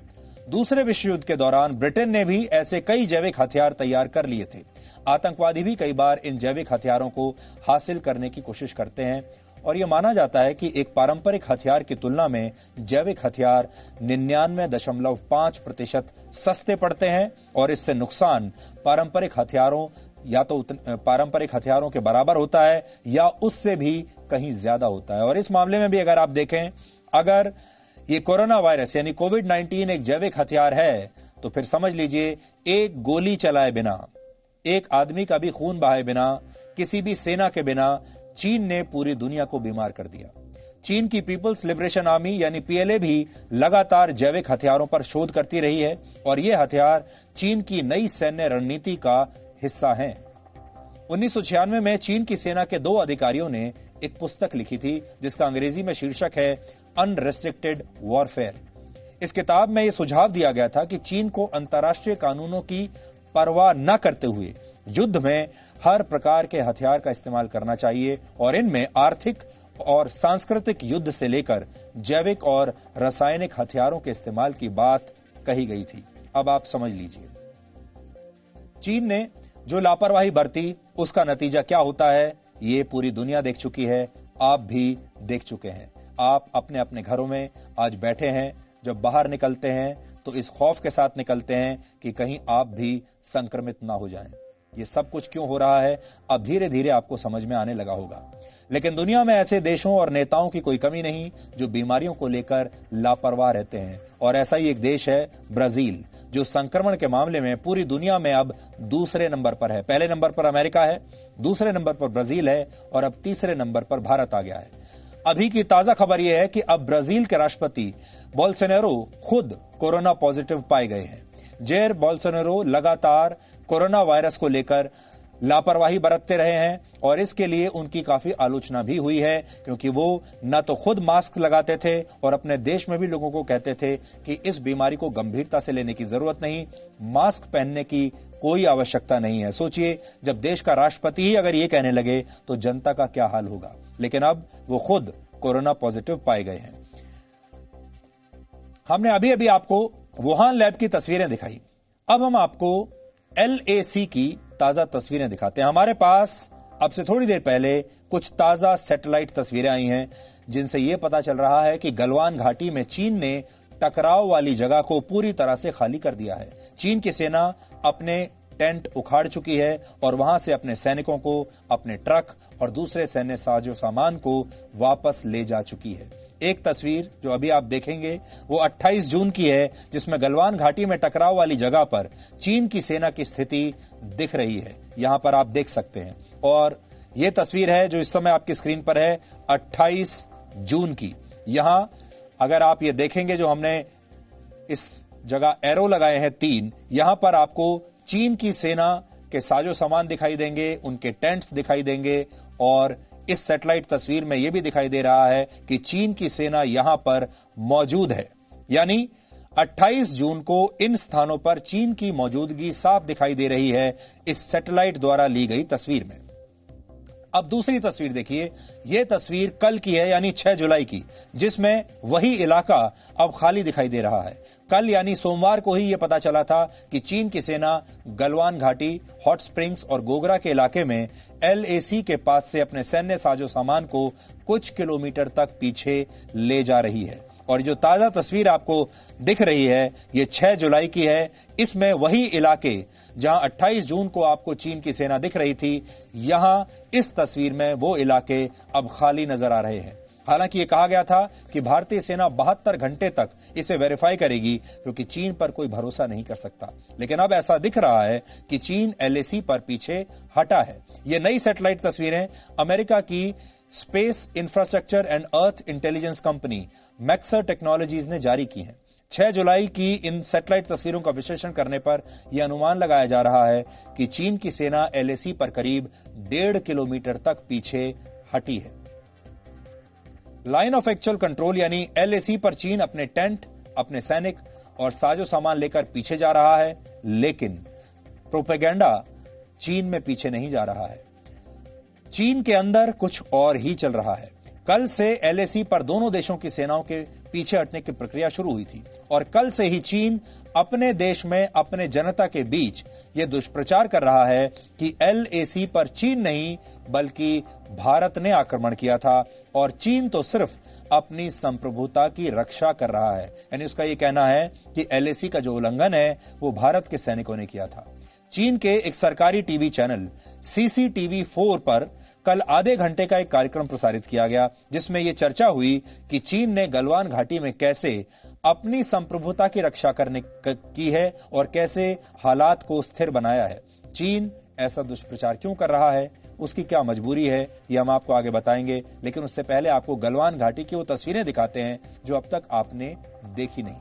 दूसरे विश्व युद्ध के दौरान ब्रिटेन ने भी ऐसे कई जैविक हथियार तैयार कर लिए थे। आतंकवादी भी कई बार इन जैविक हथियारों को हासिल करने की कोशिश करते हैं और यह माना जाता है कि एक पारंपरिक हथियार की तुलना में जैविक हथियार 99.5% सस्ते पड़ते हैं और इससे नुकसान पारंपरिक हथियारों के बराबर होता है या उससे भी कहीं ज्यादा होता है। और इस मामले में भी अगर आप देखें, अगर ये कोरोना वायरस यानी कोविड-19 एक जैविक हथियार है तो फिर समझ लीजिए एक गोली चलाए बिना, एक आदमी का भी खून बहाए बिना, किसी भी सेना के बिना चीन ने पूरी दुनिया को बीमार कर दिया। चीन की पीपल्स लिबरेशन आर्मी यानी पीएलए भी लगातार जैविक हथियारों पर शोध करती रही है और ये हथियार चीन की नई सैन्य रणनीति का हिस्सा हैं। 1996 में चीन की सेना के 2 अधिकारियों ने एक पुस्तक लिखी थी जिसका अंग्रेजी में शीर्षक है अनरेस्ट्रिक्टेड वॉरफेयर। इस किताब में यह सुझाव दिया गया था कि चीन को अंतर्राष्ट्रीय कानूनों की परवाह न करते हुए युद्ध में हर प्रकार के हथियार का इस्तेमाल करना चाहिए और इनमें आर्थिक और सांस्कृतिक युद्ध से लेकर जैविक और रासायनिक हथियारों के इस्तेमाल की बात कही गई थी। अब आप समझ लीजिए, चीन ने जो लापरवाही बरती उसका नतीजा क्या होता है ये पूरी दुनिया देख चुकी है, आप भी देख चुके हैं। आप अपने अपने घरों में आज बैठे हैं, जब बाहर निकलते हैं तो इस खौफ के साथ निकलते हैं कि कहीं आप भी संक्रमित ना हो जाएं। ये सब कुछ क्यों हो रहा है अब धीरे धीरे आपको समझ में आने लगा होगा। लेकिन दुनिया में ऐसे देशों और नेताओं की कोई कमी नहीं जो बीमारियों को लेकर लापरवाह रहते हैं और ऐसा ही एक देश है ब्राजील, जो संक्रमण के मामले में पूरी दुनिया में अब दूसरे नंबर पर है। पहले नंबर पर अमेरिका है, दूसरे नंबर पर ब्राजील है और अब तीसरे नंबर पर भारत आ गया है। अभी की ताजा खबर यह है कि अब ब्राजील के राष्ट्रपति बोल्सोनारो खुद कोरोना पॉजिटिव पाए गए हैं। जेर बोल्सोनारो लगातार कोरोना वायरस को लेकर लापरवाही बरतते रहे हैं और इसके लिए उनकी काफी आलोचना भी हुई है, क्योंकि वो न तो खुद मास्क लगाते थे और अपने देश में भी लोगों को कहते थे कि इस बीमारी को गंभीरता से लेने की जरूरत नहीं, मास्क पहनने की कोई आवश्यकता नहीं है। सोचिए, जब देश का राष्ट्रपति ही अगर ये कहने लगे तो जनता का क्या हाल होगा। लेकिन अब वो खुद कोरोना पॉजिटिव पाए गए हैं। हमने अभी अभी आपको वुहान लैब की तस्वीरें दिखाई, अब हम आपको LAC की ताजा तस्वीरें दिखाते हैं। हमारे पास अब से थोड़ी देर पहले कुछ ताजा सैटेलाइट तस्वीरें आई हैं जिनसे यह पता चल रहा है कि गलवान घाटी में चीन ने टकराव वाली जगह को पूरी तरह से खाली कर दिया है। चीन की सेना अपने टेंट उखाड़ चुकी है और वहां से अपने सैनिकों को, अपने ट्रक और दूसरे सैन्य साजो सामान को वापस ले जा चुकी है। एक तस्वीर जो अभी आप देखेंगे वो 28 जून की है, जिसमें गलवान घाटी में टकराव वाली जगह पर चीन की सेना की स्थिति दिख रही है। यहां पर आप देख सकते हैं और यह तस्वीर है जो इस समय आपकी स्क्रीन पर है 28 जून की। यहां अगर आप ये देखेंगे, जो हमने इस जगह एरो लगाए हैं 3, यहां पर आपको चीन की सेना के साजो सामान दिखाई देंगे, उनके टेंट्स दिखाई देंगे और इस सैटेलाइट तस्वीर में यह भी दिखाई दे रहा है कि चीन की सेना यहां पर मौजूद है। यानी 28 जून को इन स्थानों पर चीन की मौजूदगी साफ दिखाई दे रही है इस सैटेलाइट द्वारा ली गई तस्वीर में। अब दूसरी तस्वीर देखिए, यह तस्वीर कल की है यानी 6 जुलाई की, जिसमें वही इलाका अब खाली दिखाई दे रहा है। कल यानी सोमवार को ही यह पता चला था कि चीन की सेना गलवान घाटी, हॉट स्प्रिंग्स और गोगरा के इलाके में LAC के पास से अपने सैन्य साजो सामान को कुछ किलोमीटर तक पीछे ले जा रही है। और जो ताजा तस्वीर आपको दिख रही है ये 6 जुलाई की है। इसमें वही इलाके जहां 28 जून को आपको चीन की सेना दिख रही थी, यहां इस तस्वीर में वो इलाके अब खाली नजर आ रहे हैं। हालांकि ये कहा गया था कि भारतीय सेना 72 घंटे तक इसे वेरीफाई करेगी, क्योंकि चीन पर कोई भरोसा नहीं कर सकता। लेकिन अब ऐसा दिख रहा है कि चीन LAC पर पीछे हटा है। ये नई सैटेलाइट तस्वीरें अमेरिका की space infrastructure and earth intelligence company Maxar technologies ने जारी की हैं। 6 जुलाई की इन सैटेलाइट तस्वीरों का विश्लेषण करने पर यह अनुमान लगाया जा रहा है कि चीन की सेना LAC पर करीब 1.5 किलोमीटर तक पीछे हटी है। लाइन ऑफ एक्चुअल कंट्रोल यानी LAC पर चीन अपने टेंट, अपने सैनिक और साजो सामान लेकर पीछे जा रहा है, लेकिन प्रोपेगेंडा चीन में पीछे नहीं जा रहा है। चीन के अंदर कुछ और ही चल रहा है। कल से LAC पर दोनों देशों की सेनाओं के पीछे हटने की प्रक्रिया शुरू हुई थी और कल से ही चीन अपने देश में अपने जनता के बीच यह दुष्प्रचार कर रहा है कि LAC पर चीन नहीं बल्कि भारत ने आक्रमण किया था और चीन तो सिर्फ अपनी संप्रभुता की रक्षा कर रहा है। यानी उसका यह कहना है कि LAC का जो उल्लंघन है वो भारत के सैनिकों ने किया था। चीन के एक सरकारी टीवी चैनल CCTV4 पर कल आधे घंटे का एक कार्यक्रम प्रसारित किया गया, जिसमें यह चर्चा हुई कि चीन ने गलवान घाटी में कैसे अपनी संप्रभुता की रक्षा करने की है और कैसे हालात को स्थिर बनाया है। चीन ऐसा दुष्प्रचार क्यों कर रहा है, उसकी क्या मजबूरी है, यह हम आपको आगे बताएंगे। लेकिन उससे पहले आपको गलवान घाटी की वो तस्वीरें दिखाते हैं जो अब तक आपने देखी नहीं।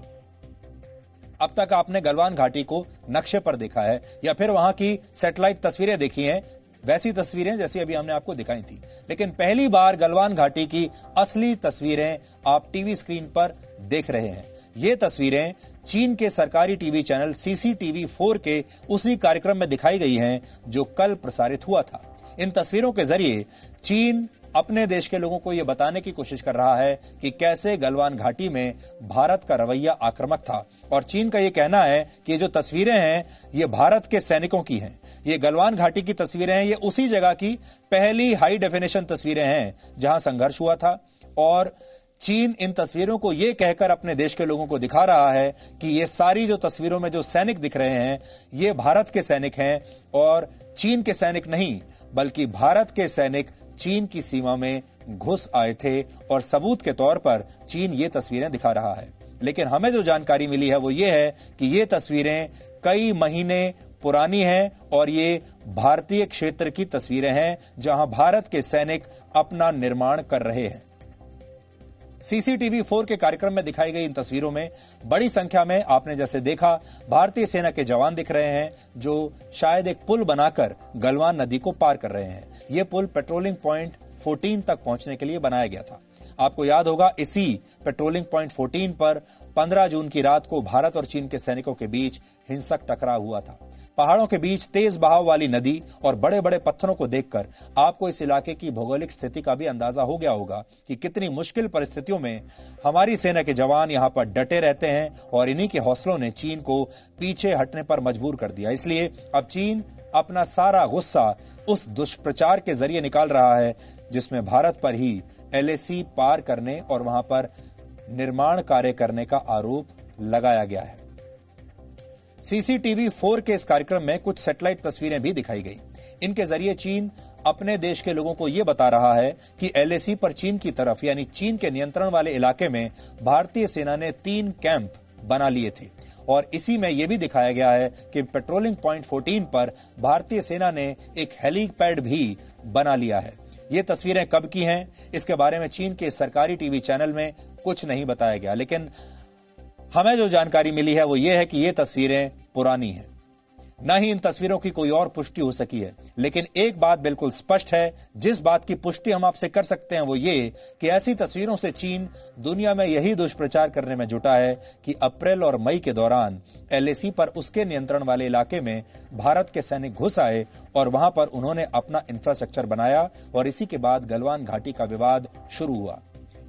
अब तक आपने गलवान घाटी को नक्शे पर देखा है या फिर वहां की सैटेलाइट तस्वीरें देखी हैं, वैसी तस्वीरें जैसी अभी हमने आपको दिखाई थी। लेकिन पहली बार गलवान घाटी की असली तस्वीरें आप टीवी स्क्रीन पर देख रहे हैं। ये तस्वीरें चीन के सरकारी टीवी चैनल CCTV4 के उसी कार्यक्रम में दिखाई गई हैं जो कल प्रसारित हुआ था। इन तस्वीरों के जरिए चीन अपने देश के लोगों को यह बताने की कोशिश कर रहा है कि कैसे गलवान घाटी में भारत का रवैया आक्रामक था। और चीन का यह कहना है कि ये जो तस्वीरें हैं ये भारत के सैनिकों की हैं। ये गलवान घाटी की तस्वीरें हैं, ये उसी जगह की पहली हाई डेफिनेशन तस्वीरें हैं जहां संघर्ष हुआ था। और चीन इन तस्वीरों को यह कहकर अपने देश के लोगों को दिखा रहा है कि ये सारी जो तस्वीरों में जो सैनिक दिख रहे हैं ये भारत के सैनिक हैं और चीन के सैनिक नहीं बल्कि भारत के सैनिक चीन की सीमा में घुस आए थे और सबूत के तौर पर चीन ये तस्वीरें दिखा रहा है। लेकिन हमें जो जानकारी मिली है वो ये है कि ये तस्वीरें कई महीने पुरानी हैं और ये भारतीय क्षेत्र की तस्वीरें हैं जहां भारत के सैनिक अपना निर्माण कर रहे हैं। CCTV4 के कार्यक्रम में दिखाई गई इन तस्वीरों में बड़ी संख्या में आपने जैसे देखा भारतीय सेना के जवान दिख रहे हैं जो शायद एक पुल बनाकर गलवान नदी को पार कर रहे हैं। यह पुल पेट्रोलिंग पॉइंट 14 तक पहुंचने के लिए बनाया गया था। आपको याद होगा इसी पेट्रोलिंग पॉइंट 14 पर 15 जून की रात को भारत और चीन के सैनिकों के बीच हिंसक टकराव हुआ था। पहाड़ों के बीच तेज बहाव वाली नदी और बड़े बड़े पत्थरों को देखकर आपको इस इलाके की भौगोलिक स्थिति का भी अंदाजा हो गया होगा कि कितनी मुश्किल परिस्थितियों में हमारी सेना के जवान यहां पर डटे रहते हैं और इन्हीं के हौसलों ने चीन को पीछे हटने पर मजबूर कर दिया। इसलिए अब चीन अपना सारा गुस्सा उस दुष्प्रचार के जरिए निकाल रहा है जिसमें भारत पर ही LAC पार करने और वहां पर निर्माण कार्य करने का आरोप लगाया गया है। CCTV4 के इस कार्यक्रम में कुछ सैटेलाइट तस्वीरें भी दिखाई गई। इनके जरिए चीन अपने देश के लोगों को यह बता रहा है कि LAC पर चीन की तरफ यानी चीन के नियंत्रण वाले इलाके में भारतीय सेना ने 3 कैंप बना लिए थे। और इसी में यह भी दिखाया गया है कि पेट्रोलिंग पॉइंट 14 पर भारतीय सेना ने एक हेलीपैड भी बना लिया है। ये तस्वीरें कब की हैं इसके बारे में चीन के सरकारी टीवी चैनल में कुछ नहीं बताया गया, लेकिन हमें जो जानकारी मिली है वो ये है कि ये तस्वीरें पुरानी हैं। न ही इन तस्वीरों की कोई और पुष्टि हो सकी है। लेकिन एक बात बिल्कुल स्पष्ट है, जिस बात की पुष्टि हम आपसे कर सकते हैं वो ये कि ऐसी तस्वीरों से चीन दुनिया में यही दुष्प्रचार करने में जुटा है कि अप्रैल और मई के दौरान LAC पर उसके नियंत्रण वाले इलाके में भारत के सैनिक घुस आए और वहां पर उन्होंने अपना इंफ्रास्ट्रक्चर बनाया और इसी के बाद गलवान घाटी का विवाद शुरू हुआ।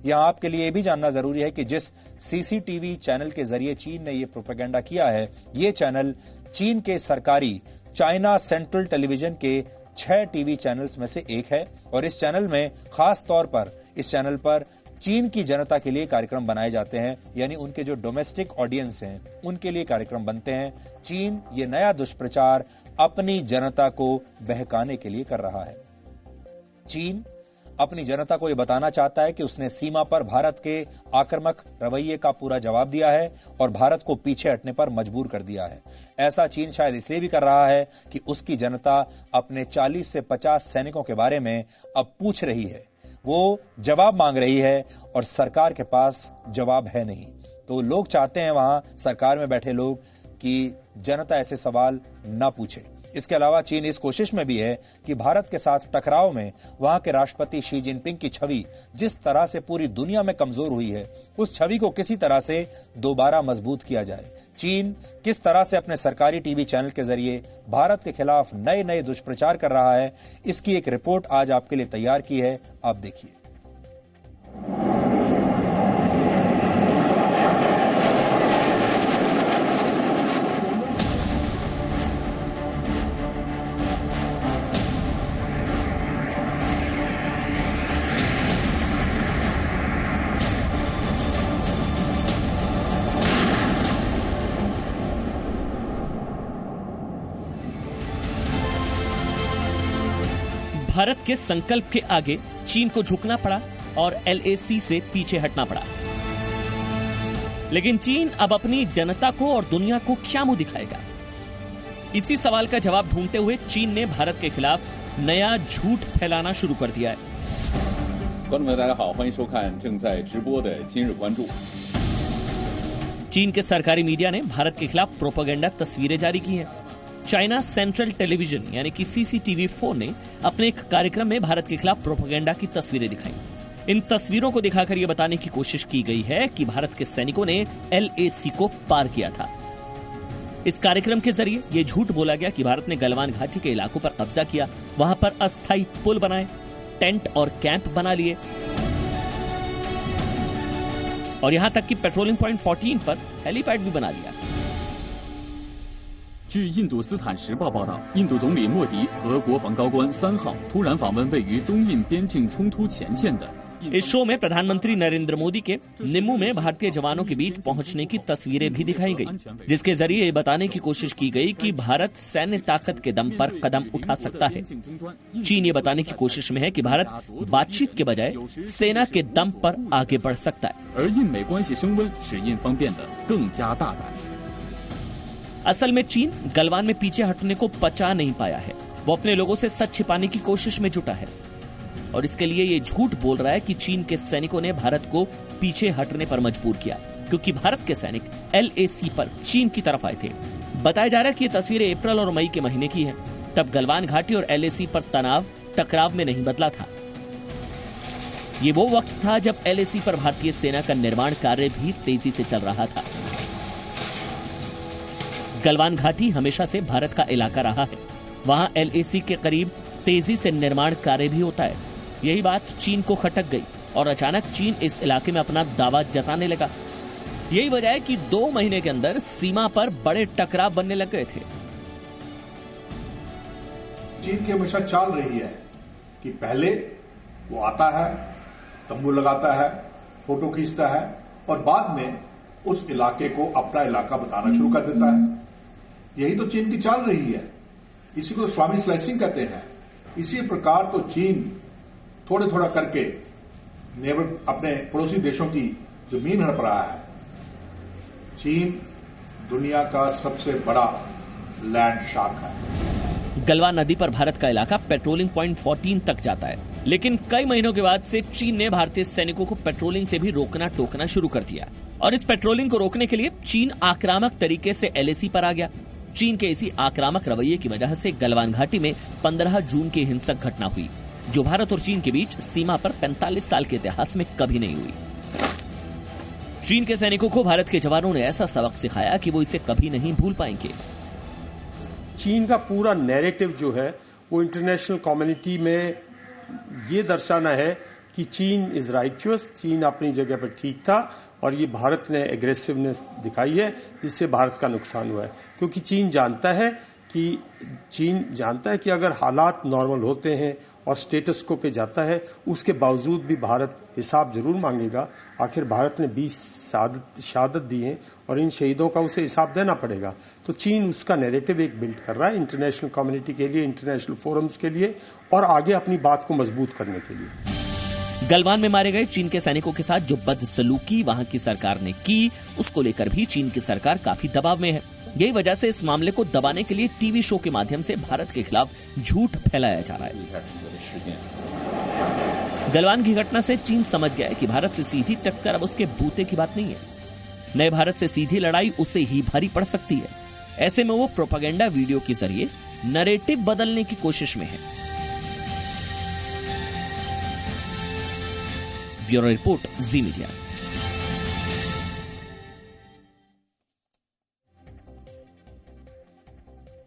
यहां आपके लिए भी जानना जरूरी है कि जिस CCTV चैनल के जरिए चीन ने यह प्रोपेगेंडा किया है, ये चैनल चीन के सरकारी चाइना सेंट्रल टेलीविजन के 6 टीवी चैनल्स में से एक है और इस चैनल में खास तौर पर इस चैनल पर चीन की जनता के लिए कार्यक्रम बनाए जाते हैं, यानी उनके जो डोमेस्टिक ऑडियंस हैं उनके लिए कार्यक्रम बनते हैं। चीन ये नया दुष्प्रचार अपनी जनता को बहकाने के लिए कर रहा है। चीन अपनी जनता को यह बताना चाहता है कि उसने सीमा पर भारत के आक्रामक रवैये का पूरा जवाब दिया है और भारत को पीछे हटने पर मजबूर कर दिया है। ऐसा चीन शायद इसलिए भी कर रहा है कि उसकी जनता अपने 40 से 50 सैनिकों के बारे में अब पूछ रही है, वो जवाब मांग रही है और सरकार के पास जवाब है नहीं। तो लोग चाहते हैं वहां सरकार में बैठे लोग कि जनता ऐसे सवाल ना पूछे। इसके अलावा चीन इस कोशिश में भी है कि भारत के साथ टकराव में वहां के राष्ट्रपति शी जिनपिंग की छवि जिस तरह से पूरी दुनिया में कमजोर हुई है, उस छवि को किसी तरह से दोबारा मजबूत किया जाए। चीन किस तरह से अपने सरकारी टीवी चैनल के जरिए भारत के खिलाफ नए नए दुष्प्रचार कर रहा है, इसकी एक रिपोर्ट आज आपके लिए तैयार की है, आप देखिए। भारत के संकल्प के आगे चीन को झुकना पड़ा और LAC से पीछे हटना पड़ा। लेकिन चीन अब अपनी जनता को और दुनिया को क्या मुंह दिखाएगा? इसी सवाल का जवाब ढूंढते हुए चीन ने भारत के खिलाफ नया झूठ फैलाना शुरू कर दिया है। चीन के सरकारी मीडिया ने भारत के खिलाफ प्रोपेगेंडा तस्वीरें जारी की हैं। चाइना सेंट्रल टेलीविजन यानी कि CCTV4 ने अपने एक कार्यक्रम में भारत के खिलाफ प्रोपेगेंडा की तस्वीरें दिखाई। इन तस्वीरों को दिखाकर यह बताने की कोशिश की गई है कि भारत के सैनिकों ने LAC को पार किया था। इस कार्यक्रम के जरिए यह झूठ बोला गया कि भारत ने गलवान घाटी के इलाकों पर कब्जा किया, वहां पर अस्थायी पुल बनाए, टेंट और कैंप बना लिए और यहां तक कि पेट्रोलिंग पॉइंट 14 पर हेलीपैड भी बना लिया। 据印度斯坦时报报道，印度总理莫迪和国防高官3号突然访问位于中印边境冲突前线的。 इस शो में प्रधानमंत्री नरेंद्र मोदी के निम्मू में भारतीय जवानों के बीच पहुंचने की तस्वीरें भी दिखाई गई, जिसके जरिए ये बताने की कोशिश की गई कि भारत सैन्य ताकत के दम पर कदम उठा सकता है। चीन ये बताने की कोशिश में है कि भारत बातचीत के बजाय सेना के दम पर आगे बढ़ सकता है। असल में चीन गलवान में पीछे हटने को पचा नहीं पाया है। वो अपने लोगों से सच छिपाने की कोशिश में जुटा है और इसके लिए ये झूठ बोल रहा है कि चीन के सैनिकों ने भारत को पीछे हटने पर मजबूर किया, क्योंकि भारत के सैनिक LAC पर चीन की तरफ आए थे। बताया जा रहा है कि ये तस्वीरें अप्रैल और मई के महीने की हैं। तब गलवान घाटी और LAC पर तनाव टकराव में नहीं बदला था। ये वो वक्त था जब LAC पर भारतीय सेना का निर्माण कार्य भी तेजी से चल रहा था। गलवान घाटी हमेशा से भारत का इलाका रहा है। वहां LAC के करीब तेजी से निर्माण कार्य भी होता है। यही बात चीन को खटक गई और अचानक चीन इस इलाके में अपना दावा जताने लगा। यही वजह है कि 2 महीने के अंदर सीमा पर बड़े टकराव बनने लग गए थे। चीन की हमेशा चाल रही है कि पहले वो आता है, तंबू लगाता है, फोटो खींचता है और बाद में उस इलाके को अपना इलाका बताना शुरू कर देता है। यही तो चीन की चाल रही है। इसी को स्वामी स्लाइसिंग कहते हैं। इसी प्रकार तो चीन थोड़े थोड़ा करके अपने पड़ोसी देशों की जमीन हड़प रहा है। चीन दुनिया का सबसे बड़ा लैंड शार्क है। गलवान नदी पर भारत का इलाका पेट्रोलिंग पॉइंट 14 तक जाता है, लेकिन कई महीनों के बाद से चीन ने भारतीय सैनिकों को पेट्रोलिंग से भी रोकना टोकना शुरू कर दिया और इस पेट्रोलिंग को रोकने के लिए चीन आक्रामक तरीके से LAC पर आ गया। चीन के इसी आक्रामक रवैये की वजह से गलवान घाटी में 15 जून की हिंसक घटना हुई, जो भारत और चीन के बीच सीमा पर 45 साल के इतिहास में कभी नहीं हुई। चीन के सैनिकों को भारत के जवानों ने ऐसा सबक सिखाया कि वो इसे कभी नहीं भूल पाएंगे। चीन का पूरा नैरेटिव जो है वो इंटरनेशनल कम्युनिटी में ये दर्शाना है कि चीन इज राइचुअस, चीन अपनी जगह पर ठीक था और ये भारत ने एग्रेसिवनेस दिखाई है जिससे भारत का नुकसान हुआ है। क्योंकि चीन जानता है कि अगर हालात नॉर्मल होते हैं और स्टेटस को पे जाता है, उसके बावजूद भी भारत हिसाब जरूर मांगेगा। आखिर भारत ने 20 शहादत दी हैं और इन शहीदों का उसे हिसाब देना पड़ेगा। तो चीन उसका नैरेटिव एक बिल्ड कर रहा है इंटरनेशनल कम्युनिटी के लिए, इंटरनेशनल फोरम्स के लिए और आगे अपनी बात को मजबूत करने के लिए। गलवान में मारे गए चीन के सैनिकों के साथ जो बदसलूकी वहां की सरकार ने की, उसको लेकर भी चीन की सरकार काफी दबाव में है। यही वजह से इस मामले को दबाने के लिए टीवी शो के माध्यम से भारत के खिलाफ झूठ फैलाया जा रहा है। गलवान की घटना से चीन समझ गया है कि भारत से सीधी टक्कर अब उसके बूते की बात नहीं है। नए भारत से सीधी लड़ाई उसे ही भारी पड़ सकती है। ऐसे में वो प्रोपेगेंडा वीडियो के जरिए नैरेटिव बदलने की कोशिश में है। ब्यूरो रिपोर्ट, जी मीडिया।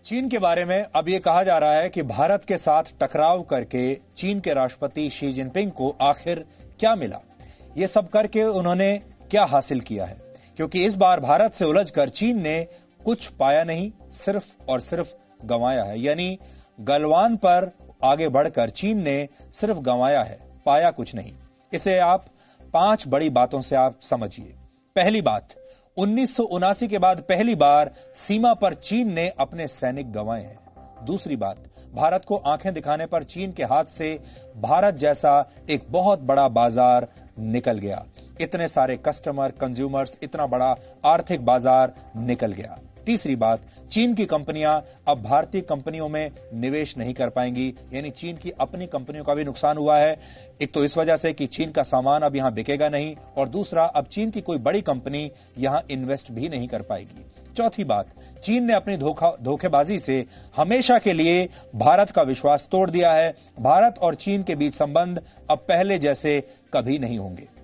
चीन के बारे में अब यह कहा जा रहा है कि भारत के साथ टकराव करके चीन के राष्ट्रपति शी जिनपिंग को आखिर क्या मिला, ये सब करके उन्होंने क्या हासिल किया है। क्योंकि इस बार भारत से उलझकर चीन ने कुछ पाया नहीं, सिर्फ और सिर्फ गंवाया है। यानी गलवान पर आगे बढ़कर चीन ने सिर्फ गंवाया है, पाया कुछ नहीं। इसे आप 5 बड़ी बातों से आप समझिए। पहली बात, 1979 के बाद पहली बार सीमा पर चीन ने अपने सैनिक गंवाए हैं। दूसरी बात, भारत को आंखें दिखाने पर चीन के हाथ से भारत जैसा एक बहुत बड़ा बाजार निकल गया। इतने सारे कस्टमर, कंज्यूमर्स, इतना बड़ा आर्थिक बाजार निकल गया। तीसरी बात, चीन की कंपनियां अब भारतीय कंपनियों में निवेश नहीं कर पाएंगी, यानी चीन की अपनी कंपनियों का भी नुकसान हुआ है। एक तो इस वजह से कि चीन का सामान अब यहां बिकेगा नहीं, और दूसरा, अब चीन की कोई बड़ी कंपनी यहां इन्वेस्ट भी नहीं कर पाएगी। चौथी बात, चीन ने अपनी धोखेबाजी से हमेशा के लिए भारत का विश्वास तोड़ दिया है। भारत और चीन के बीच संबंध अब पहले जैसे कभी नहीं होंगे।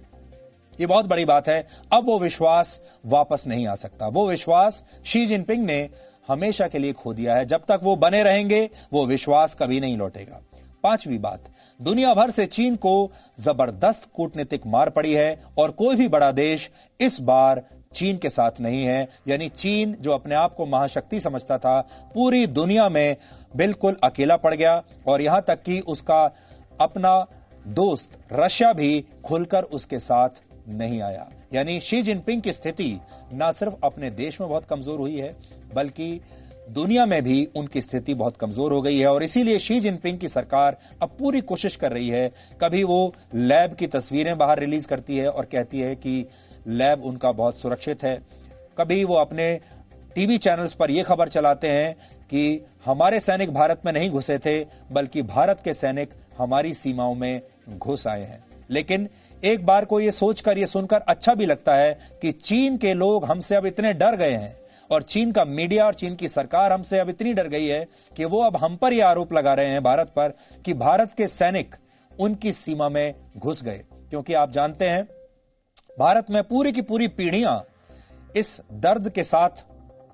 ये बहुत बड़ी बात है। अब वो विश्वास वापस नहीं आ सकता। वो विश्वास शी जिनपिंग ने हमेशा के लिए खो दिया है। जब तक वो बने रहेंगे, वो विश्वास कभी नहीं लौटेगा। पांचवी बात, दुनिया भर से चीन को जबरदस्त कूटनीतिक मार पड़ी है और कोई भी बड़ा देश इस बार चीन के साथ नहीं है। यानी चीन, जो अपने आप को महाशक्ति समझता था, पूरी दुनिया में बिल्कुल अकेला पड़ गया, और यहां तक कि उसका अपना दोस्त रशिया भी खुलकर उसके साथ नहीं आया। यानी शी जिनपिंग की स्थिति न सिर्फ अपने देश में बहुत कमजोर हुई है, बल्कि दुनिया में भी उनकी स्थिति बहुत कमजोर हो गई है। और इसीलिए शी जिनपिंग की सरकार अब पूरी कोशिश कर रही है। कभी वो लैब की तस्वीरें बाहर रिलीज करती है और कहती है कि लैब उनका बहुत सुरक्षित है। कभी वो अपने टीवी चैनल्स पर यह खबर चलाते हैं कि हमारे सैनिक भारत में नहीं घुसे थे, बल्कि भारत के सैनिक हमारी सीमाओं में घुस आए हैं। लेकिन एक बार को ये सोचकर, ये सुनकर अच्छा भी लगता है कि चीन के लोग हमसे अब इतने डर गए हैं, और चीन का मीडिया और चीन की सरकार हमसे अब इतनी डर गई है कि वो अब हम पर यह आरोप लगा रहे हैं भारत पर कि भारत के सैनिक उनकी सीमा में घुस गए। क्योंकि आप जानते हैं, भारत में पूरी की पूरी पीढ़ियां इस दर्द के साथ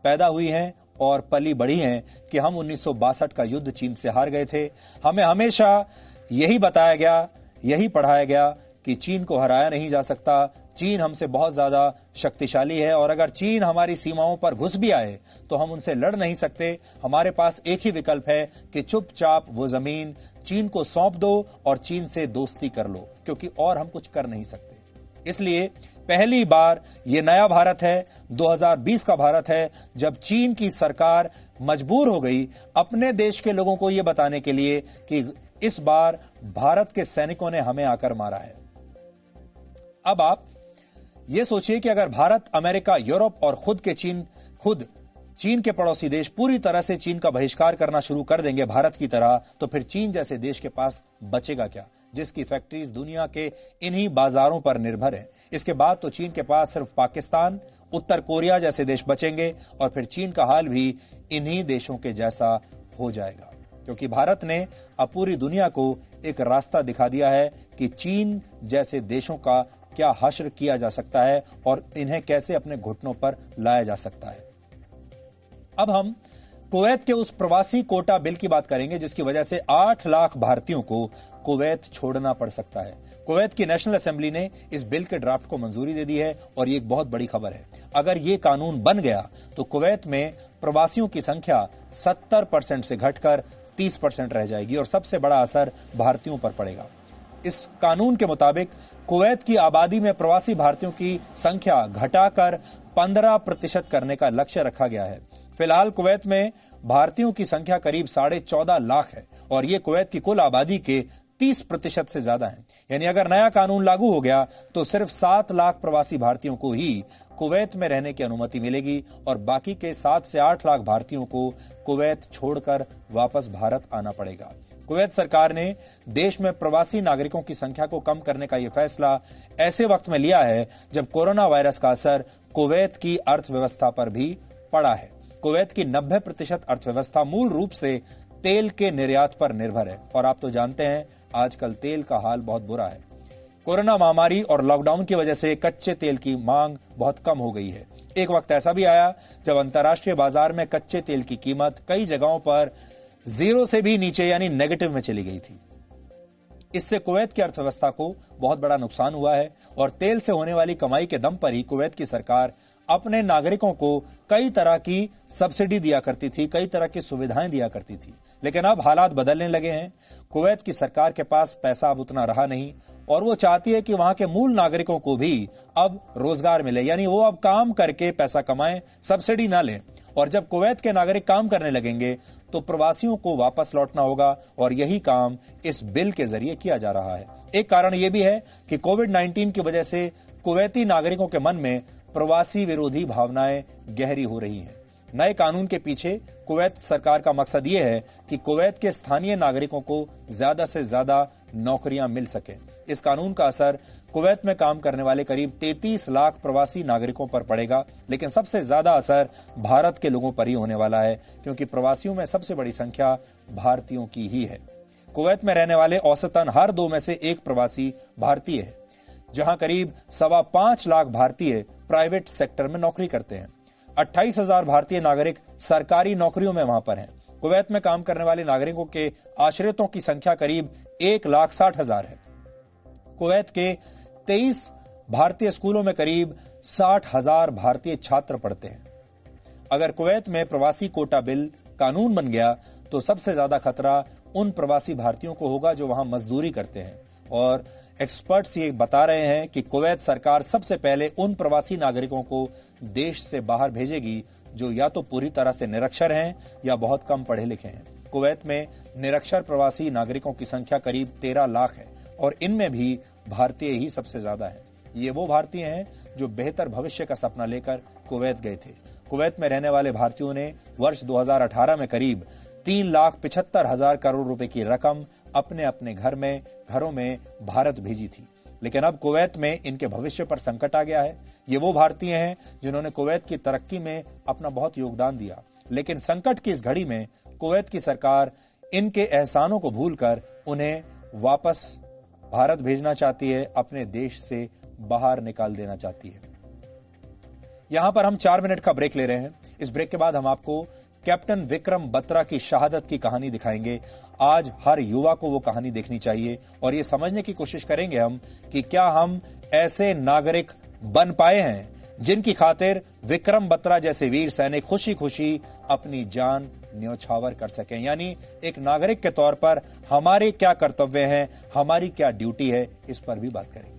पैदा हुई हैं और पली बढ़ी हैं कि हम 1962 का युद्ध चीन से हार गए थे। हमें हमेशा यही बताया गया, यही पढ़ाया गया कि चीन को हराया नहीं जा सकता, चीन हमसे बहुत ज्यादा शक्तिशाली है, और अगर चीन हमारी सीमाओं पर घुस भी आए तो हम उनसे लड़ नहीं सकते। हमारे पास एक ही विकल्प है कि चुपचाप वो जमीन चीन को सौंप दो और चीन से दोस्ती कर लो, क्योंकि और हम कुछ कर नहीं सकते। इसलिए पहली बार ये नया भारत है, 2020 का भारत है, जब चीन की सरकार मजबूर हो गई अपने देश के लोगों को यह बताने के लिए कि इस बार भारत के सैनिकों ने हमें आकर मारा है। अब आप यह सोचिए कि अगर भारत, अमेरिका, यूरोप और खुद चीन के पड़ोसी देश पूरी तरह से चीन का बहिष्कार करना शुरू कर देंगे भारत की तरह, तो फिर चीन जैसे देश के पास बचेगा क्या, जिसकी फैक्ट्रीज दुनिया के इन्हीं बाजारों पर निर्भर हैं। इसके बाद तो चीन के पास सिर्फ पाकिस्तान, उत्तर कोरिया जैसे देश बचेंगे, और फिर चीन का हाल भी इन्हीं देशों के जैसा हो जाएगा। क्योंकि भारत ने अब पूरी दुनिया को एक रास्ता दिखा दिया है कि चीन जैसे देशों का क्या हश्र किया जा सकता है और इन्हें कैसे अपने घुटनों पर लाया जा सकता है। अब हम कुवैत के उस प्रवासी कोटा बिल की बात करेंगे जिसकी वजह से 8 लाख भारतीयों को कुवैत छोड़ना पड़ सकता है। कुवैत की नेशनल असेंबली ने इस बिल के ड्राफ्ट को मंजूरी दे दी है, और ये एक बहुत बड़ी खबर है। अगर ये कानून बन गया तो कुवैत में प्रवासियों की संख्या 70% से घटकर 30% रह जाएगी, और सबसे बड़ा असर भारतीयों पर पड़ेगा। इस कानून के मुताबिक कुवैत की आबादी में प्रवासी भारतीयों की संख्या घटाकर 15% करने का लक्ष्य रखा गया है। फिलहाल कुवैत में भारतीयों की संख्या करीब 14.5 लाख है, और यह कुवैत की कुल आबादी के 30% से ज्यादा है। यानी अगर नया कानून लागू हो गया तो सिर्फ 7 लाख प्रवासी भारतीयों को ही कुवैत में रहने की अनुमति मिलेगी और बाकी के 7 से 8 लाख भारतीयों को कुवैत छोड़कर वापस भारत आना पड़ेगा। कुवैत सरकार ने देश में प्रवासी नागरिकों की संख्या को कम करने का यह फैसला ऐसे वक्त में लिया है जब कोरोना वायरस का असर कुवैत की अर्थव्यवस्था पर भी पड़ा है। कुवैत की 90% अर्थव्यवस्था मूल रूप से तेल के निर्यात पर निर्भर है और आप तो जानते हैं आजकल तेल का हाल बहुत बुरा है। कोरोना महामारी और लॉकडाउन की वजह से कच्चे तेल की मांग बहुत कम हो गई है। एक वक्त ऐसा भी आया जब अंतर्राष्ट्रीय बाजार में कच्चे तेल की कीमत कई जगहों पर 0 से भी नीचे यानी नेगेटिव में चली गई थी। इससे कुवैत की अर्थव्यवस्था को बहुत बड़ा नुकसान हुआ है और तेल से होने वाली कमाई के दम पर ही कुवैत की सरकार अपने नागरिकों को कई तरह की सब्सिडी दिया करती थी, कई तरह की सुविधाएं दिया करती थी। लेकिन अब हालात बदलने लगे हैं। कुवैत की सरकार के पास पैसा अब उतना रहा नहीं और वो चाहती है कि वहां के मूल नागरिकों को भी अब रोजगार मिले, यानी वो अब काम करके पैसा कमाएं, सब्सिडी ना लें। और जब कुवैत के नागरिक काम करने लगेंगे तो प्रवासियों को वापस लौटना होगा और यही काम इस बिल के जरिए किया जा रहा है। एक कारण यह भी है कि कोविड-19 की वजह से कुवैती नागरिकों के मन में प्रवासी विरोधी भावनाएं गहरी हो रही हैं। नए कानून के पीछे कुवैत सरकार का मकसद यह है कि कुवैत के स्थानीय नागरिकों को ज्यादा से ज्यादा नौकरियां मिल सके। इस कानून का असर कुवैत में काम करने वाले करीब 33 लाख प्रवासी नागरिकों पर पड़ेगा, लेकिन सबसे ज्यादा असर भारत के लोगों पर ही होने वाला है क्योंकि प्रवासियों में सबसे बड़ी संख्या भारतीयों की ही है। कुवैत में रहने वाले औसतन हर 2 में से 1 प्रवासी भारतीय है, जहां करीब 5.25 लाख भारतीय प्राइवेट सेक्टर में नौकरी करते हैं। 28,000 भारतीय नागरिक सरकारी नौकरियों में वहां पर हैं। कुवैत में काम करने वाले नागरिकों के आश्रितों की संख्या करीब 1,60,000 है। कुवैत के 23 भारतीय स्कूलों में करीब 60,000 भारतीय छात्र पढ़ते हैं। अगर कुवैत में प्रवासी कोटा बिल कानून बन गया तो सबसे ज्यादा खतरा उन प्रवासी भारतीयों को होगा जो वहां मजदूरी करते हैं और एक्सपर्ट्स ये बता रहे हैं कि कुवैत सरकार सबसे पहले उन प्रवासी नागरिकों को देश से बाहर भेजेगी जो या तो पूरी तरह से निरक्षर हैं या बहुत कम पढ़े लिखे हैं। कुवैत में निरक्षर प्रवासी नागरिकों की संख्या करीब 13 लाख है और इनमें भी भारतीय ही सबसे ज्यादा हैं। ये वो भारतीय हैं जो बेहतर भविष्य का सपना लेकर कुवैत गए थे। कुवैत में रहने वाले भारतीयों ने वर्ष 2018 में करीब 3,75,000 करोड़ रुपए की रकम अपने अपने घरों में भारत भेजी थी। लेकिन अब कुवैत में इनके भविष्य पर संकट आ गया है। ये वो भारतीय हैं जिन्होंने कुवैत की तरक्की में अपना बहुत योगदान दिया, लेकिन संकट की इस घड़ी में कुवैत की सरकार इनके एहसानों को भूलकर उन्हें वापस भारत भेजना चाहती है, अपने देश से बाहर निकाल देना चाहती है। यहां पर हम 4 मिनट का ब्रेक ले रहे हैं। इस ब्रेक के बाद हम आपको कैप्टन विक्रम बत्रा की शहादत की कहानी दिखाएंगे। आज हर युवा को वो कहानी देखनी चाहिए और ये समझने की कोशिश करेंगे हम कि क्या हम ऐसे नागरिक बन पाए हैं जिनकी खातिर विक्रम बत्रा जैसे वीर सैनिक खुशी खुशी अपनी जान न्यौछावर कर सकें। यानी एक नागरिक के तौर पर हमारे क्या कर्तव्य हैं, हमारी क्या ड्यूटी है, इस पर भी बात करेंगे।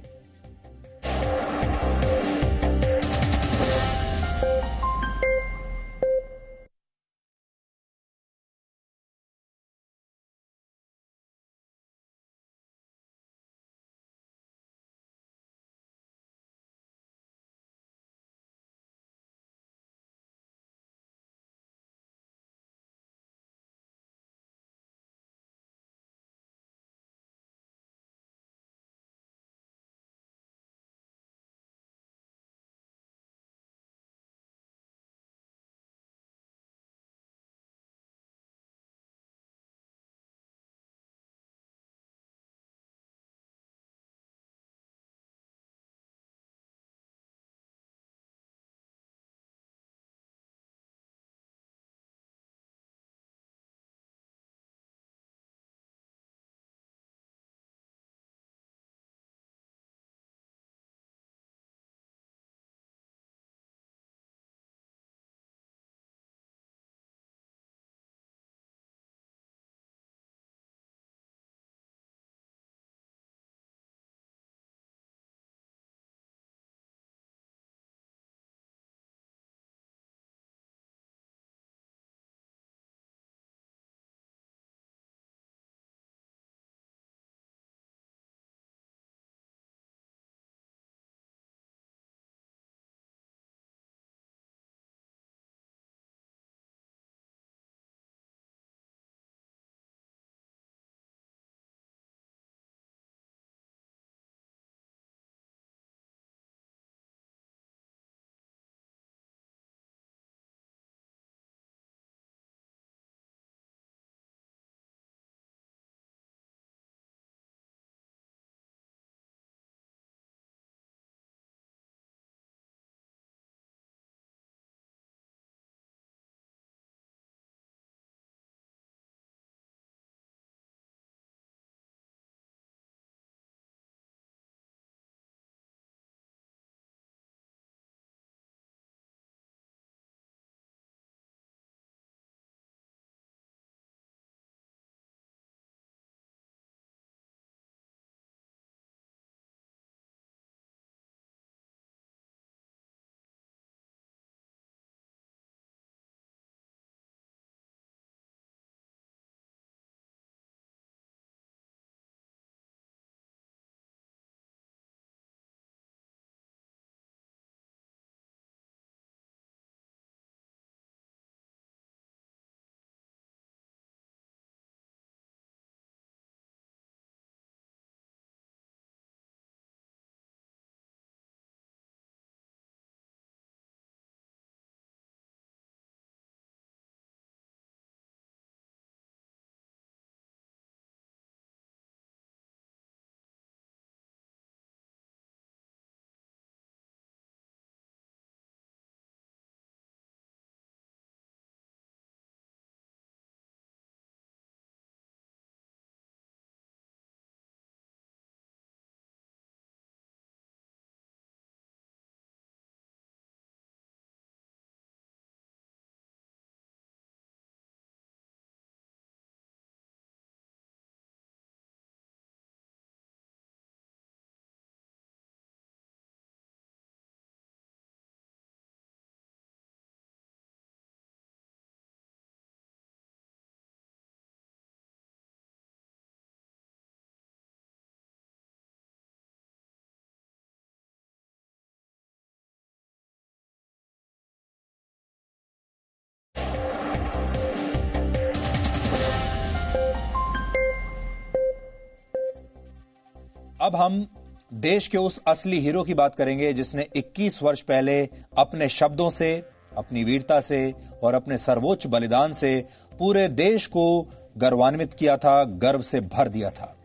अब हम देश के उस असली हीरो की बात करेंगे जिसने 21 वर्ष पहले अपने शब्दों से, अपनी वीरता से और अपने सर्वोच्च बलिदान से पूरे देश को गर्वान्वित किया था, गर्व से भर दिया था।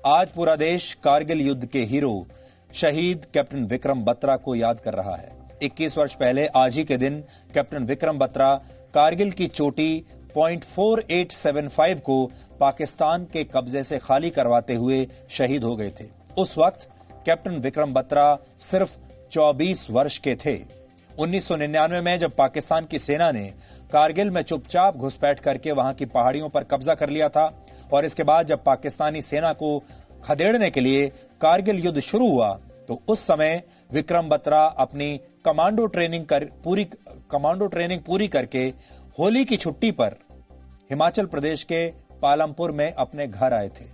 आज पूरा देश कारगिल युद्ध के हीरो शहीद कैप्टन विक्रम बत्रा को याद कर रहा है। 21 वर्ष पहले आज ही के दिन कैप्टन विक्रम बत्रा कारगिल की चोटी .4875 को पाकिस्तान के कब्जे से खाली करवाते हुए शहीद हो गए थे। उस वक्त कैप्टन विक्रम बत्रा सिर्फ 24 वर्ष के थे। 1999 में जब पाकिस्तान की सेना ने कारगिल में चुपचाप घुसपैठ करके वहां की पहाड़ियों पर कब्जा कर लिया था और इसके बाद जब पाकिस्तानी सेना को खदेड़ने के लिए कारगिल युद्ध शुरू हुआ तो उस समय विक्रम बत्रा अपनी कमांडो ट्रेनिंग पूरी करके होली की छुट्टी पर हिमाचल प्रदेश के पालमपुर में अपने घर आए थे।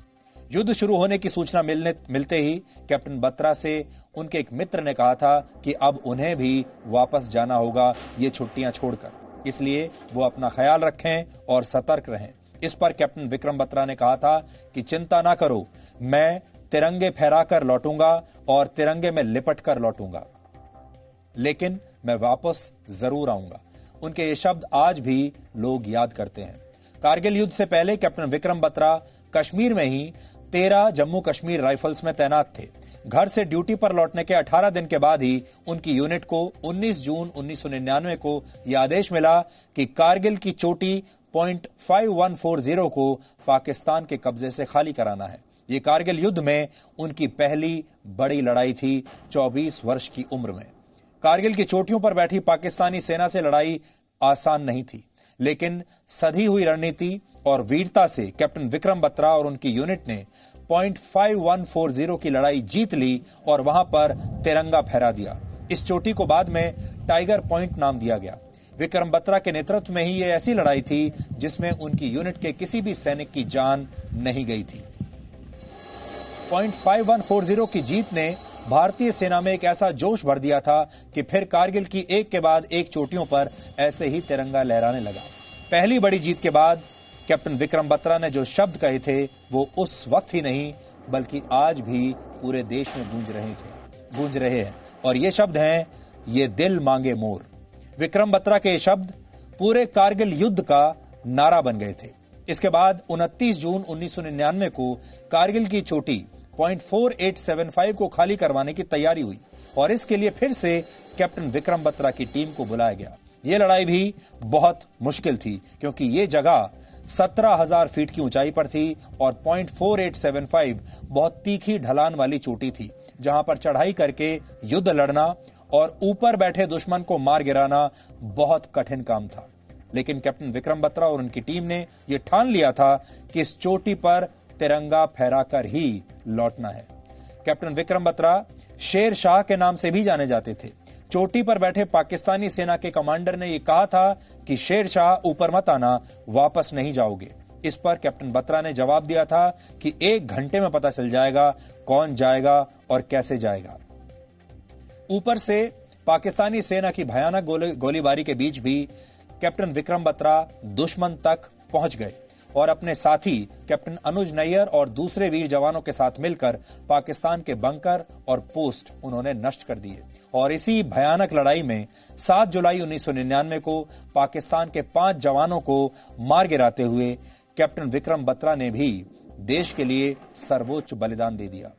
युद्ध शुरू होने की सूचना मिलते ही कैप्टन बत्रा से उनके एक मित्र ने कहा था कि अब उन्हें भी वापस जाना होगा ये छुट्टियां छोड़कर, इसलिए वो अपना ख्याल रखें और सतर्क रहें। इस पर कैप्टन विक्रम बत्रा ने कहा था कि चिंता ना करो, मैं तिरंगे फहराकर लौटूंगा और तिरंगे में लिपट कर लौटूंगा, लेकिन मैं वापस जरूर आऊंगा। उनके ये शब्द आज भी लोग याद करते हैं। कारगिल युद्ध से पहले कैप्टन विक्रम बत्रा कश्मीर में ही 13 जम्मू कश्मीर राइफल्स में तैनात थे। घर से ड्यूटी पर लौटने के 18 दिन के बाद ही उनकी यूनिट को 19 जून 1999 को यह आदेश मिला कि कारगिल की चोटी .5140 को पाकिस्तान के कब्जे से खाली कराना है। ये कारगिल युद्ध में उनकी पहली बड़ी लड़ाई थी 24 वर्ष की उम्र में। कारगिल की चोटियों पर बैठी पाकिस्तानी सेना से लड़ाई आसान नहीं थी, लेकिन सधी हुई रणनीति और वीरता से कैप्टन विक्रम बत्रा और उनकी यूनिट ने .5140 की लड़ाई जीत ली और वहां पर तिरंगा फहरा दिया। इस चोटी को बाद में टाइगर पॉइंट नाम दिया गया। विक्रम बत्रा के नेतृत्व में ही यह ऐसी लड़ाई थी जिसमें उनकी यूनिट के किसी भी सैनिक की जान नहीं गई थी। .5140 की जीत ने भारतीय सेना में एक ऐसा जोश भर दिया था कि फिर कारगिल की एक के बाद एक चोटियों पर ऐसे ही तिरंगा लहराने लगा। पहली बड़ी जीत के बाद कैप्टन विक्रम बत्रा ने जो शब्द कहे थे वो उस वक्त ही नहीं बल्कि आज भी पूरे देश में गूंज रहे हैं और ये शब्द हैं, ये दिल मांगे मोर। विक्रम बत्रा के ये शब्द पूरे कारगिल युद्ध का नारा बन गए थे। इसके बाद 29 जून 1999 को कारगिल की चोटी .4875 को खाली करवाने की तैयारी हुई और इसके लिए फिर से कैप्टन विक्रम बत्रा की टीम को बुलाया गया। यह लड़ाई भी बहुत मुश्किल थी क्योंकि यह जगह 17,000 फीट की ऊंचाई पर थी और .4875 बहुत तीखी ढलान वाली चोटी थी जहां पर चढ़ाई करके युद्ध लड़ना और ऊपर बैठे दुश्मन को मार गिराना बहुत कठिन काम था। लेकिन कैप्टन विक्रम बत्रा और उनकी टीम ने यह ठान लिया था कि इस चोटी पर तिरंगा फहराकर ही लौटना है। कैप्टन विक्रम बत्रा शेर शाह के नाम से भी जाने जाते थे। चोटी पर बैठे पाकिस्तानी सेना के कमांडर ने यह कहा था कि शेर शाह ऊपर मत आना, वापस नहीं जाओगे। इस पर कैप्टन बत्रा ने जवाब दिया था कि 1 घंटे में पता चल जाएगा कौन जाएगा और कैसे जाएगा। ऊपर से पाकिस्तानी सेना की भयानक गोलीबारी के बीच भी कैप्टन विक्रम बत्रा दुश्मन तक पहुंच गए और अपने साथी कैप्टन अनुज नैयर और दूसरे वीर जवानों के साथ मिलकर पाकिस्तान के बंकर और पोस्ट उन्होंने नष्ट कर दिए। और इसी भयानक लड़ाई में 7 जुलाई 1999 को पाकिस्तान के 5 जवानों को मार गिराते हुए कैप्टन विक्रम बत्रा ने भी देश के लिए सर्वोच्च बलिदान दे दिया।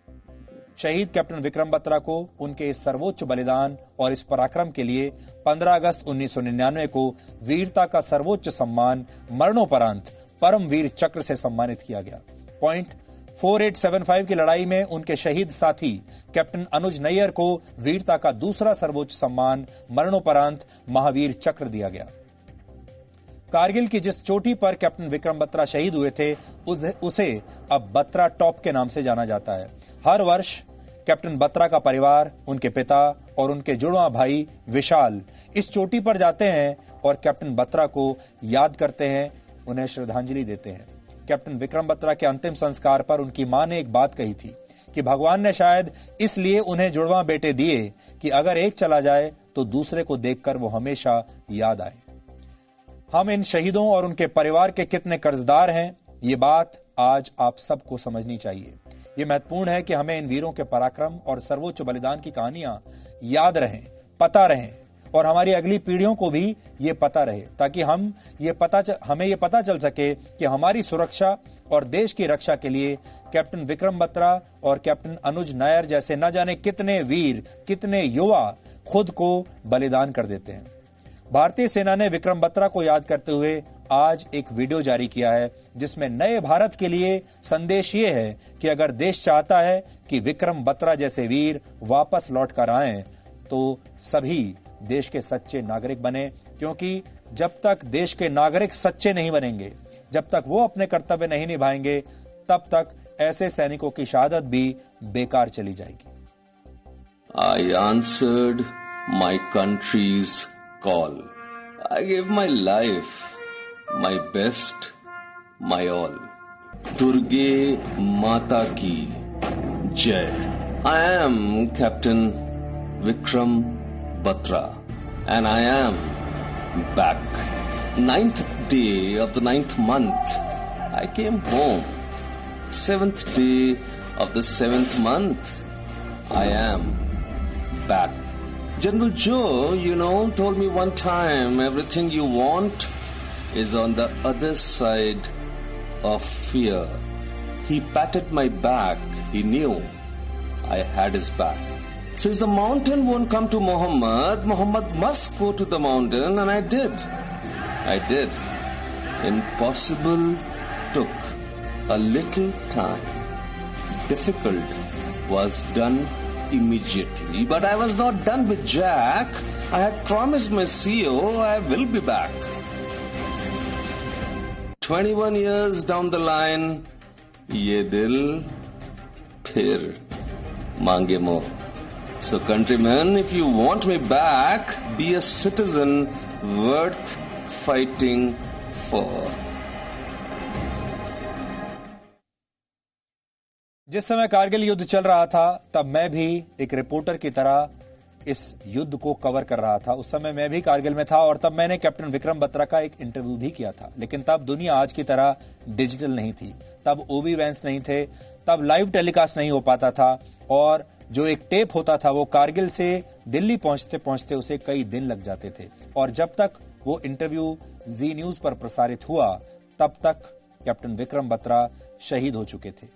शहीद कैप्टन विक्रम बत्रा को उनके इस सर्वोच्च बलिदान और इस पराक्रम के लिए 15 अगस्त 1999 को वीरता का सर्वोच्च सम्मान मरणोपरांत परमवीर चक्र से सम्मानित किया गया। .4875 की लड़ाई में उनके शहीद साथी कैप्टन अनुज नैयर को वीरता का दूसरा सर्वोच्च सम्मान मरणोपरांत महावीर चक्र दिया गया। कारगिल की जिस चोटी पर कैप्टन विक्रम बत्रा शहीद हुए थे उसे अब बत्रा टॉप के नाम से जाना जाता है। हर वर्ष कैप्टन बत्रा का परिवार, उनके पिता और उनके जुड़वा भाई विशाल इस चोटी पर जाते हैं और कैप्टन बत्रा को याद करते हैं, उन्हें श्रद्धांजलि देते हैं। कैप्टन विक्रम बत्रा के अंतिम संस्कार पर उनकी मां ने एक बात कही थी कि भगवान ने शायद इसलिए उन्हें जुड़वा बेटे दिए कि अगर एक चला जाए तो दूसरे को देखकर वो हमेशा याद आए। हम इन शहीदों और उनके परिवार के कितने कर्जदार हैं, ये बात आज आप सबको समझनी चाहिए। ये महत्वपूर्ण है कि हमें इन वीरों के पराक्रम और सर्वोच्च बलिदान की कहानियां याद रहें, पता रहें और हमारी अगली पीढ़ियों को भी ये पता रहे, ताकि हमें ये पता चल सके कि हमारी सुरक्षा और देश की रक्षा के लिए कैप्टन विक्रम बत्रा और कैप्टन अनुज नायर जैसे न जाने कितने वीर, कितने युवा खुद को बलिदान कर देते हैं। भारतीय सेना ने विक्रम बत्रा को याद करते हुए आज एक वीडियो जारी किया है, जिसमें नए भारत के लिए संदेश ये है कि अगर देश चाहता है कि विक्रम बत्रा जैसे वीर वापस लौट कर आएं, तो सभी देश के सच्चे नागरिक बने, क्योंकि जब तक देश के नागरिक सच्चे नहीं बनेंगे, जब तक वो अपने कर्तव्य नहीं निभाएंगे, तब तक ऐसे सैनिकों की शहादत भी बेकार चली जाएगी। I answered my country's call. I gave my life, my best, my all. Durge Mata ki Jai. I am Captain Vikram Batra and I am back. 9th day of the 9th month, I came home. 7th day of the 7th month, I am back. General Joe, told me one time, everything you want is on the other side of fear. He patted my back. He knew I had his back. Since the mountain won't come to Muhammad, Muhammad must go to the mountain, and I did. Impossible took a little time. Difficult was done immediately, but I was not done with Jack. I had promised my CEO I will be back. 21 years down the line, ye dil phir mange mo. So countrymen, if you want me back, be a citizen worth fighting for. जिस समय कारगिल युद्ध चल रहा था, तब मैं भी एक रिपोर्टर की तरह इस युद्ध को कवर कर रहा था। उस समय मैं भी कारगिल में था और तब मैंने कैप्टन विक्रम बत्रा का एक इंटरव्यू भी किया था। लेकिन तब दुनिया आज की तरह डिजिटल नहीं थी, तब ओबी वैन्स नहीं थे, तब लाइव टेलीकास्ट नहीं हो पाता था और जो एक टेप होता था वो कारगिल से दिल्ली पहुंचते पहुंचते उसे कई दिन लग जाते थे। और जब तक वो इंटरव्यू जी न्यूज पर प्रसारित हुआ, तब तक कैप्टन विक्रम बत्रा शहीद हो चुके थे।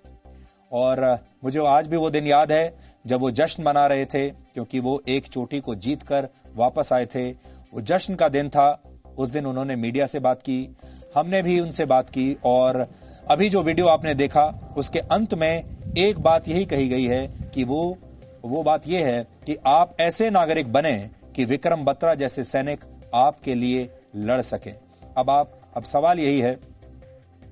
और मुझे आज भी वो दिन याद है जब वो जश्न मना रहे थे, क्योंकि वो एक चोटी को जीतकर वापस आए थे। वो जश्न का दिन था। उस दिन उन्होंने मीडिया से बात की, हमने भी उनसे बात की और अभी जो वीडियो आपने देखा उसके अंत में एक बात यही कही गई है कि वो बात यह है कि आप ऐसे नागरिक बने कि विक्रम बत्रा जैसे सैनिक आपके लिए लड़ सकें। अब सवाल यही है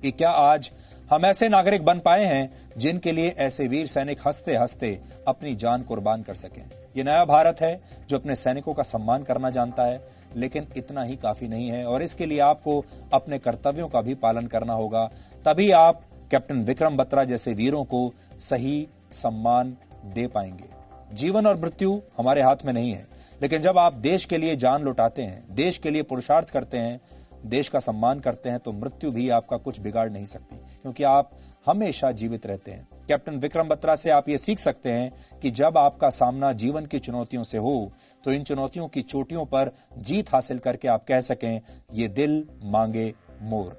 कि क्या आज हम ऐसे नागरिक बन पाए हैं जिनके लिए ऐसे वीर सैनिक हंसते हंसते अपनी जान कुर्बान कर सकें। ये नया भारत है जो अपने सैनिकों का सम्मान करना जानता है, लेकिन इतना ही काफी नहीं है और इसके लिए आपको अपने कर्तव्यों का भी पालन करना होगा। तभी आप कैप्टन विक्रम बत्रा जैसे वीरों को सही सम्मान दे पाएंगे। जीवन और मृत्यु हमारे हाथ में नहीं है, लेकिन जब आप देश के लिए जान लुटाते हैं, देश के लिए पुरुषार्थ करते हैं, देश का सम्मान करते हैं, तो मृत्यु भी आपका कुछ बिगाड़ नहीं सकती, क्योंकि आप हमेशा जीवित रहते हैं। कैप्टन विक्रम बत्रा से आप ये सीख सकते हैं कि जब आपका सामना जीवन की चुनौतियों से हो, तो इन चुनौतियों की चोटियों पर जीत हासिल करके आप कह सकें, ये दिल मांगे मोर।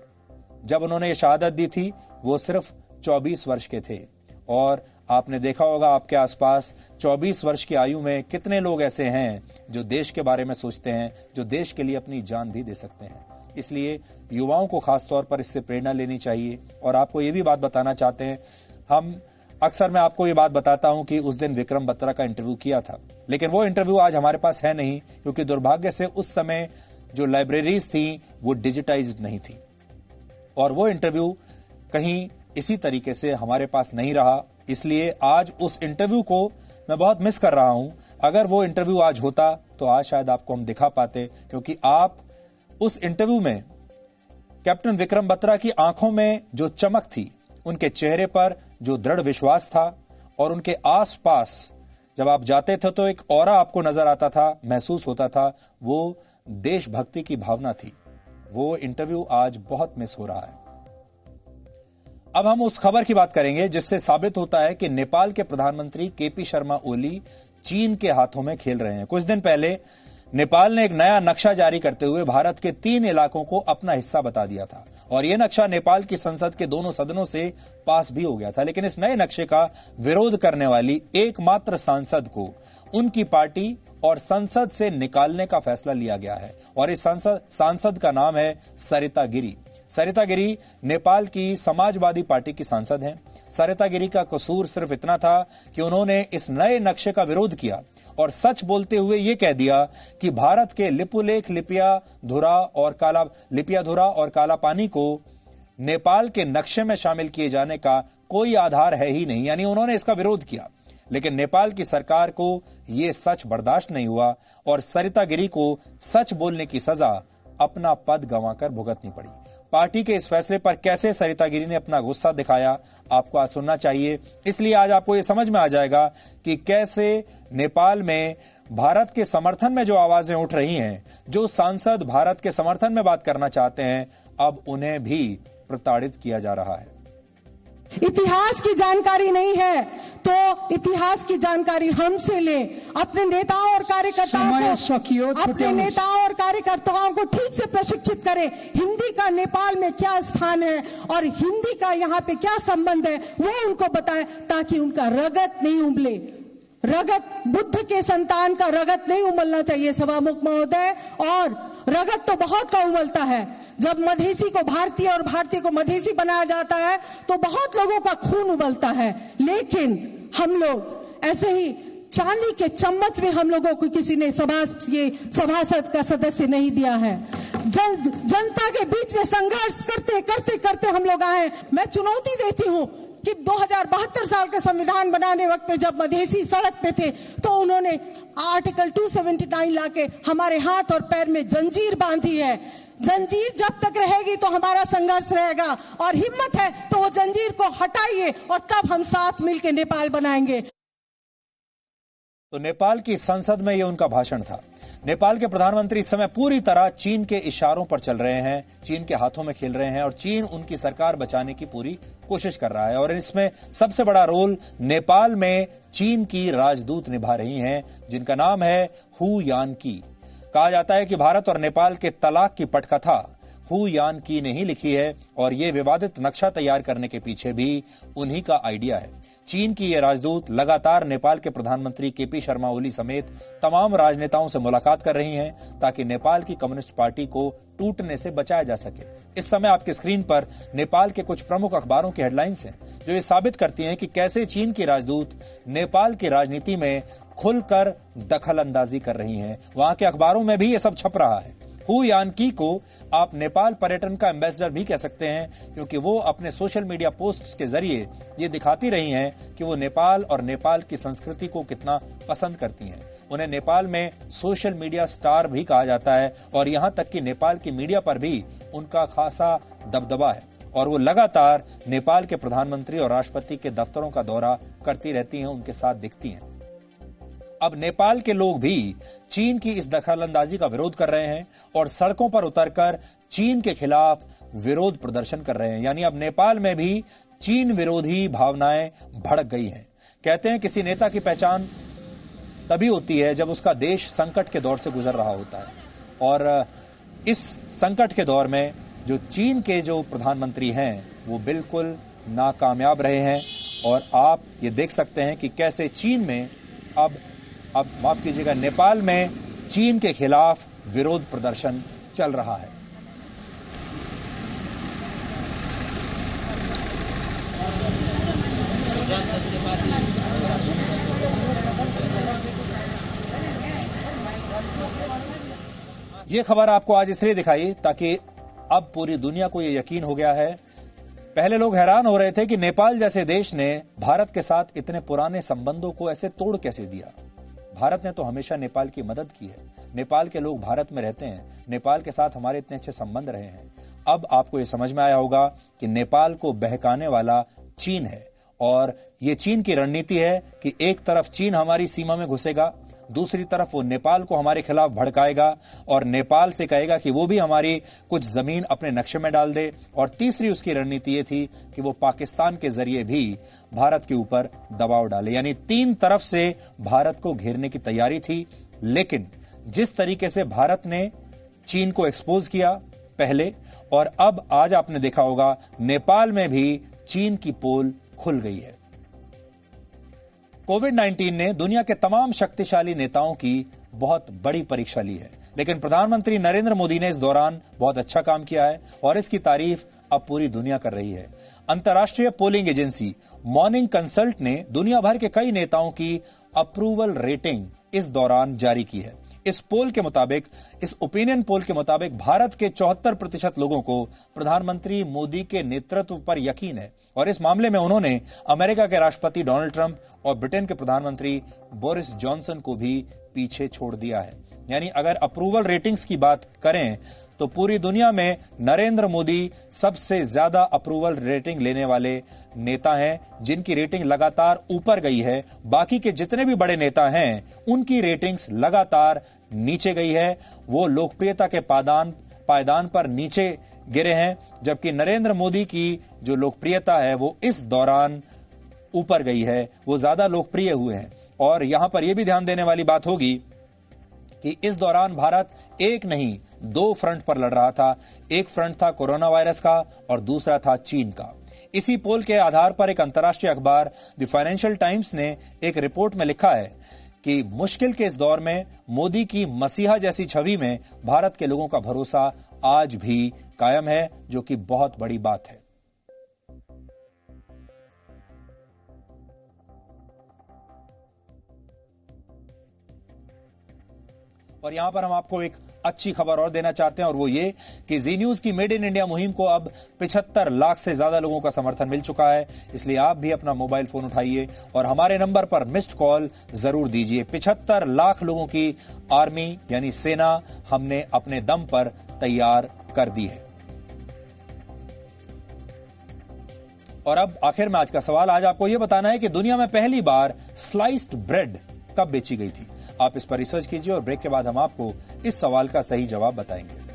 जब उन्होंने ये शहादत दी थी, वो सिर्फ 24 वर्ष के थे और आपने देखा होगा आपके आसपास 24 वर्ष की आयु में कितने लोग ऐसे हैं जो देश के बारे में सोचते हैं, जो देश के लिए अपनी जान भी दे सकते हैं। इसलिए युवाओं को खास तौर पर इससे प्रेरणा लेनी चाहिए। और आपको ये भी बात बताना चाहते हैं, मैं आपको ये बात बताता हूं कि उस दिन विक्रम बत्रा का इंटरव्यू किया था, लेकिन वो इंटरव्यू आज हमारे पास है नहीं, क्योंकि दुर्भाग्य से उस समय जो लाइब्रेरीज थी वो डिजिटाइज्ड नहीं थी और वो इंटरव्यू कहीं इसी तरीके से हमारे पास नहीं रहा। इसलिए आज उस इंटरव्यू को मैं बहुत मिस कर रहा हूं। अगर वो इंटरव्यू आज होता तो आज शायद आपको हम दिखा पाते, क्योंकि आप उस इंटरव्यू में कैप्टन विक्रम बत्रा की आंखों में जो चमक थी, उनके चेहरे पर जो दृढ़ विश्वास था और उनके आसपास जब आप जाते थे तो एक ऑरा आपको नजर आता था, महसूस होता था, वो देशभक्ति की भावना थी। वो इंटरव्यू आज बहुत मिस हो रहा है। अब हम उस खबर की बात करेंगे जिससे साबित होता है कि नेपाल के प्रधानमंत्री केपी शर्मा ओली चीन के हाथों में खेल रहे हैं। कुछ दिन पहले नेपाल ने एक नया नक्शा जारी करते हुए भारत के 3 इलाकों को अपना हिस्सा बता दिया था और यह नक्शा नेपाल की संसद के दोनों सदनों से पास भी हो गया था। लेकिन इस नए नक्शे का विरोध करने वाली एकमात्र सांसद को उनकी पार्टी और संसद से निकालने का फैसला लिया गया है और इस सांसद का नाम है सरिता गिरी। सरिता गिरी नेपाल की समाजवादी पार्टी की सांसद हैं। सरिता गिरी का कसूर सिर्फ इतना था कि उन्होंने इस नए नक्शे का विरोध किया और सच बोलते हुए यह कह दिया कि भारत के लिपुलेख लिपियाधुरा और काला पानी को नेपाल के नक्शे में शामिल किए जाने का कोई आधार है ही नहीं, यानी उन्होंने इसका विरोध किया। लेकिन नेपाल की सरकार को यह सच बर्दाश्त नहीं हुआ और सरिता गिरी को सच बोलने की सजा अपना पद गंवाकर भुगतनी पड़ी। पार्टी के इस फैसले पर कैसे सरिता गिरी ने अपना गुस्सा दिखाया, आपको आज सुनना चाहिए। इसलिए आज आपको यह समझ में आ जाएगा कि कैसे नेपाल में भारत के समर्थन में जो आवाजें उठ रही हैं, जो सांसद भारत के समर्थन में बात करना चाहते हैं, अब उन्हें भी प्रताड़ित किया जा रहा है। इतिहास की जानकारी नहीं है तो इतिहास की जानकारी हमसे ले। अपने नेताओं और कार्यकर्ताओं को ठीक से प्रशिक्षित करें। हिंदी का नेपाल में क्या स्थान है और हिंदी का यहाँ पे क्या संबंध है वो उनको बताएं ताकि उनका रगत नहीं उबले। रगत बुद्ध के संतान का रगत नहीं उमलना चाहिए सभामुख महोदय, और रगत तो बहुत का उमलता है। जब मधेसी को भारतीय और भारतीय को मधेसी बनाया जाता है तो बहुत लोगों का खून उबलता है, लेकिन हम लोग ऐसे ही चांदी के चम्मच में हम लोगों को किसी ने सभासद का सदस्य नहीं दिया है। जनता के बीच में संघर्ष करते करते करते हम लोग आए। मैं चुनौती देती हूँ कि 2072 साल का संविधान बनाने वक्त में जब मधेसी सड़क पे थे तो उन्होंने आर्टिकल 279 लाके हमारे हाथ और पैर में जंजीर बांधी है। जंजीर जब तक रहेगी तो हमारा संघर्ष रहेगा और हिम्मत है तो वो जंजीर को हटाइए और तब हम साथ मिलकर नेपाल बनाएंगे। तो नेपाल की संसद में ये उनका भाषण था। नेपाल के प्रधानमंत्री इस समय पूरी तरह चीन के इशारों पर चल रहे हैं, चीन के हाथों में खेल रहे हैं और चीन उनकी सरकार बचाने की पूरी कोशिश कर रहा है। और इसमें सबसे बड़ा रोल नेपाल में चीन की राजदूत निभा रही हैं, जिनका नाम है हु यानकी। कहा जाता है कि भारत और नेपाल के तलाक की पटकथा हु यानकी ने ही लिखी है और ये विवादित नक्शा तैयार करने के पीछे भी उन्हीं का आइडिया है। चीन की ये राजदूत लगातार नेपाल के प्रधानमंत्री केपी शर्मा ओली समेत तमाम राजनेताओं से मुलाकात कर रही हैं ताकि नेपाल की कम्युनिस्ट पार्टी को टूटने से बचाया जा सके। इस समय आपके स्क्रीन पर नेपाल के कुछ प्रमुख अखबारों की हेडलाइंस हैं जो ये साबित करती हैं कि कैसे चीन की राजदूत नेपाल की राजनीति में खुलकर दखल अंदाजी कर रही हैं। वहां के अखबारों में भी ये सब छप रहा है। हु यानकी को आप नेपाल पर्यटन का एम्बेसडर भी कह सकते हैं क्योंकि वो अपने सोशल मीडिया पोस्ट्स के जरिए ये दिखाती रही हैं कि वो नेपाल और नेपाल की संस्कृति को कितना पसंद करती हैं। उन्हें नेपाल में सोशल मीडिया स्टार भी कहा जाता है और यहां तक कि नेपाल की मीडिया पर भी उनका खासा दबदबा है और वो लगातार नेपाल के प्रधानमंत्री और राष्ट्रपति के दफ्तरों का दौरा करती रहती हैं, उनके साथ दिखती हैं। अब नेपाल के लोग भी चीन की इस दखलंदाजी का विरोध कर रहे हैं और सड़कों पर उतरकर चीन के खिलाफ विरोध प्रदर्शन कर रहे हैं। यानी अब नेपाल में भी चीन विरोधी भावनाएं भड़क गई हैं। कहते हैं किसी नेता की पहचान तभी होती है जब उसका देश संकट के दौर से गुजर रहा होता है और इस संकट के दौर में जो चीन के जो प्रधानमंत्री हैं वो बिल्कुल नाकामयाब रहे हैं और आप ये देख सकते हैं कि कैसे चीन में अब माफ कीजिएगा नेपाल में चीन के खिलाफ विरोध प्रदर्शन चल रहा है। ये खबर आपको आज इसलिए दिखाई ताकि अब पूरी दुनिया को ये यकीन हो गया है। पहले लोग हैरान हो रहे थे कि नेपाल जैसे देश ने भारत के साथ इतने पुराने संबंधों को ऐसे तोड़ कैसे दिया। भारत ने तो हमेशा नेपाल की मदद की है, नेपाल के लोग भारत में रहते हैं, नेपाल के साथ हमारे इतने अच्छे संबंध रहे हैं। अब आपको ये समझ में आया होगा कि नेपाल को बहकाने वाला चीन है और ये चीन की रणनीति है कि एक तरफ चीन हमारी सीमा में घुसेगा, दूसरी तरफ वो नेपाल को हमारे खिलाफ भड़काएगा और नेपाल से कहेगा कि वो भी हमारी कुछ जमीन अपने नक्शे में डाल दे, और तीसरी उसकी रणनीति ये थी कि वो पाकिस्तान के जरिए भी भारत के ऊपर दबाव डाले। यानी 3 तरफ से भारत को घेरने की तैयारी थी। लेकिन जिस तरीके से भारत ने चीन को एक्सपोज किया पहले, और अब आज आपने देखा होगा नेपाल में भी चीन की पोल खुल गई है। कोविड-19 ने दुनिया के तमाम शक्तिशाली नेताओं की बहुत बड़ी परीक्षा ली है, लेकिन प्रधानमंत्री नरेंद्र मोदी ने इस दौरान बहुत अच्छा काम किया है और इसकी तारीफ अब पूरी दुनिया कर रही है। अंतर्राष्ट्रीय पोलिंग एजेंसी मॉर्निंग कंसल्ट ने दुनिया भर के कई नेताओं की अप्रूवल रेटिंग इस दौरान जारी की है। इस ओपिनियन पोल के मुताबिक भारत के 74% लोगों को प्रधानमंत्री मोदी के नेतृत्व पर यकीन है, और इस मामले में उन्होंने अमेरिका के राष्ट्रपति डोनाल्ड ट्रंप और ब्रिटेन के प्रधानमंत्री बोरिस जॉनसन को भी पीछे छोड़ दिया है। यानी अगर अप्रूवल रेटिंग्स की बात करें तो पूरी दुनिया में नरेंद्र मोदी सबसे ज्यादा अप्रूवल रेटिंग लेने वाले नेता हैं, जिनकी रेटिंग लगातार ऊपर गई है। बाकी के जितने भी बड़े नेता हैं उनकी रेटिंग्स लगातार नीचे गई है, वो लोकप्रियता के पायदान पर नीचे गिरे हैं, जबकि नरेंद्र मोदी की जो लोकप्रियता है वो इस दौरान ऊपर गई है, वो ज्यादा लोकप्रिय हुए हैं। और यहां पर यह भी ध्यान देने वाली बात होगी कि इस दौरान भारत एक नहीं 2 फ्रंट पर लड़ रहा था। एक फ्रंट था कोरोना वायरस का और दूसरा था चीन का। इसी पोल के आधार पर एक अंतर्राष्ट्रीय अखबार द फाइनेंशियल टाइम्स ने एक रिपोर्ट में लिखा है कि मुश्किल के इस दौर में मोदी की मसीहा जैसी छवि में भारत के लोगों का भरोसा आज भी कायम है, जो कि बहुत बड़ी बात है। और यहां पर हम आपको एक अच्छी खबर और देना चाहते हैं, और वो ये कि जी न्यूज की मेड इन इंडिया मुहिम को अब 75 लाख से ज्यादा लोगों का समर्थन मिल चुका है। इसलिए आप भी अपना मोबाइल फोन उठाइए और हमारे नंबर पर मिस्ड कॉल जरूर दीजिए। 75 लाख लोगों की आर्मी यानी सेना हमने अपने दम पर तैयार कर दी है। और अब आखिर में आज का सवाल, आज आपको यह बताना है कि दुनिया में पहली बार स्लाइस्ड ब्रेड कब बेची गई थी। आप इस पर रिसर्च कीजिए और ब्रेक के बाद हम आपको इस सवाल का सही जवाब बताएंगे।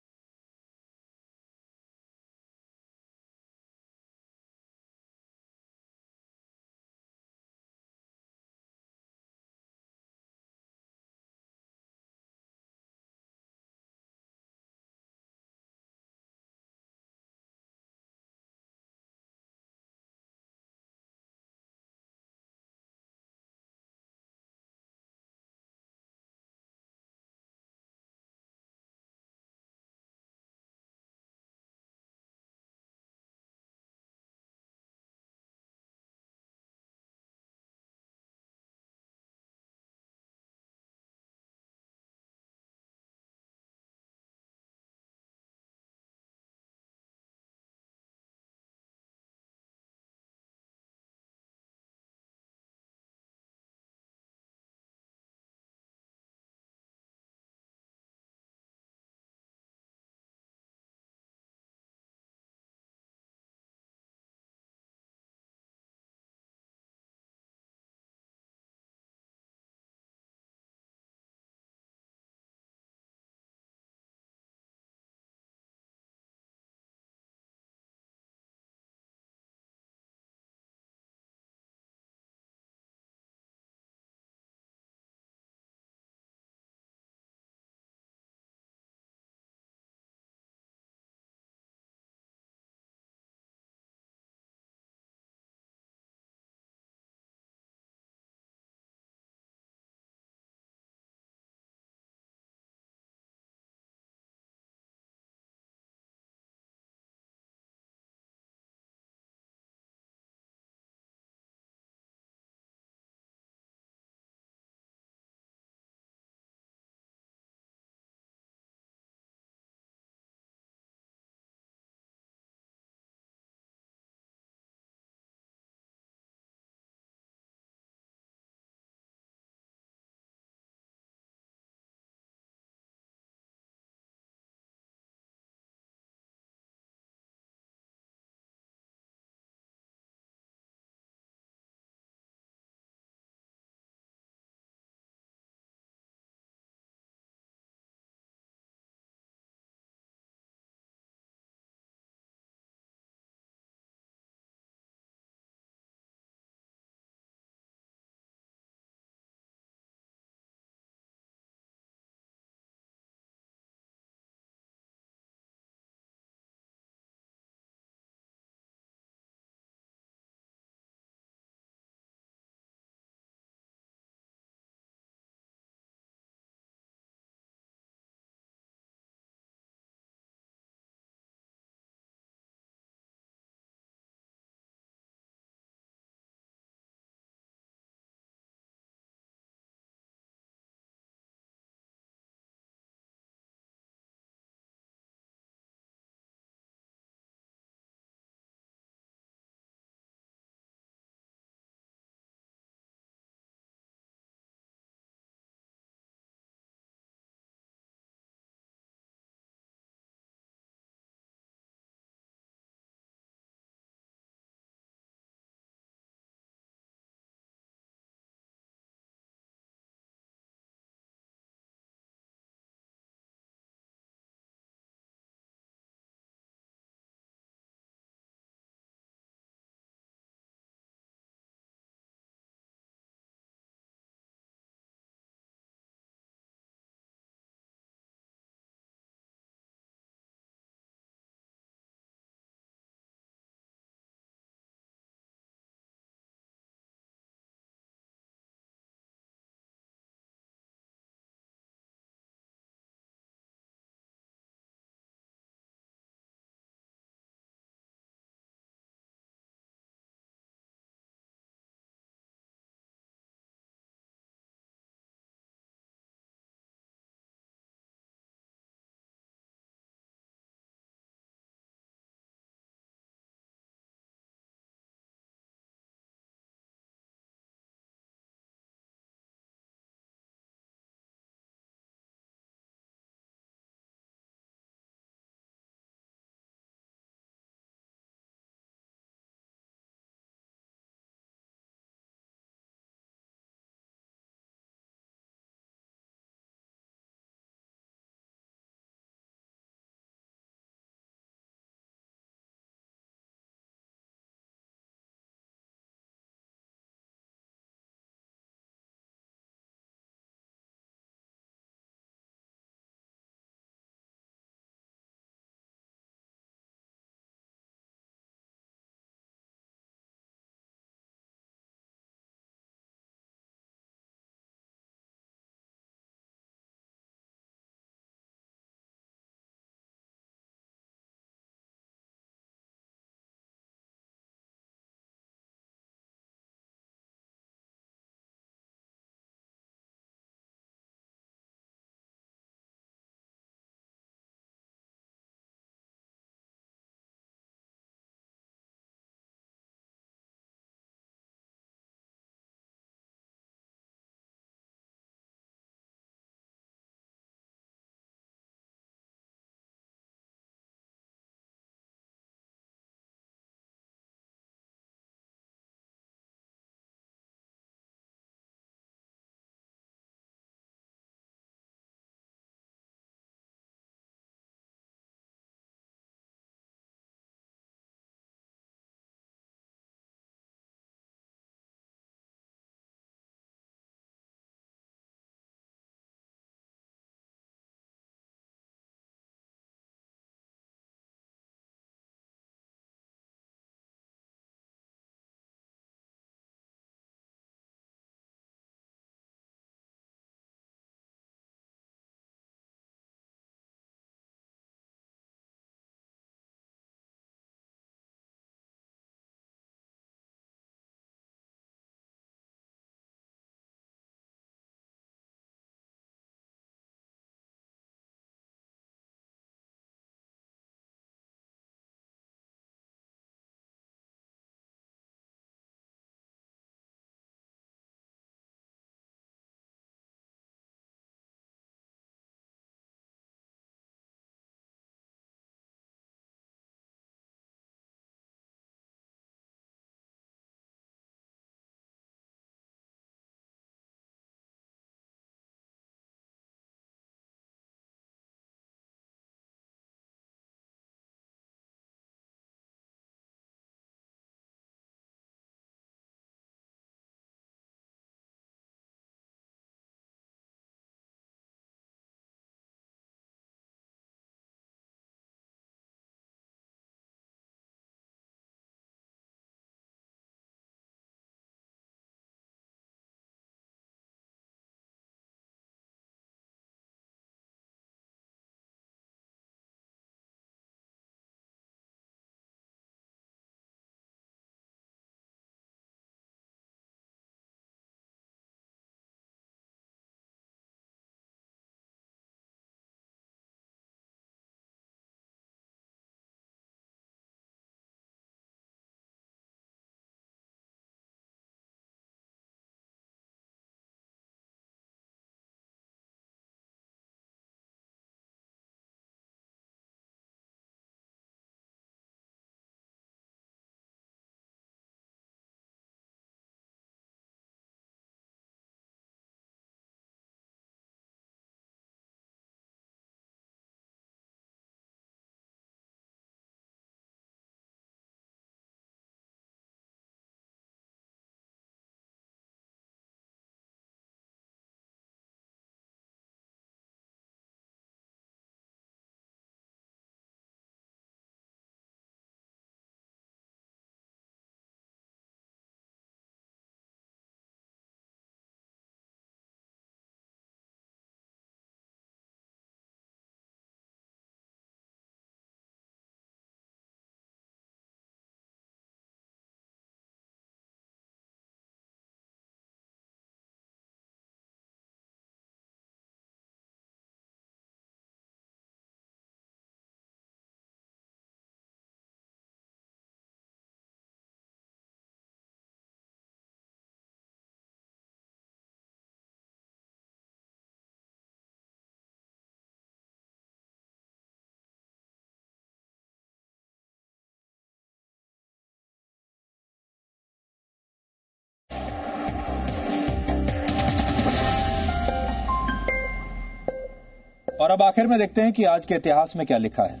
और अब आखिर में देखते हैं कि आज के इतिहास में क्या लिखा है।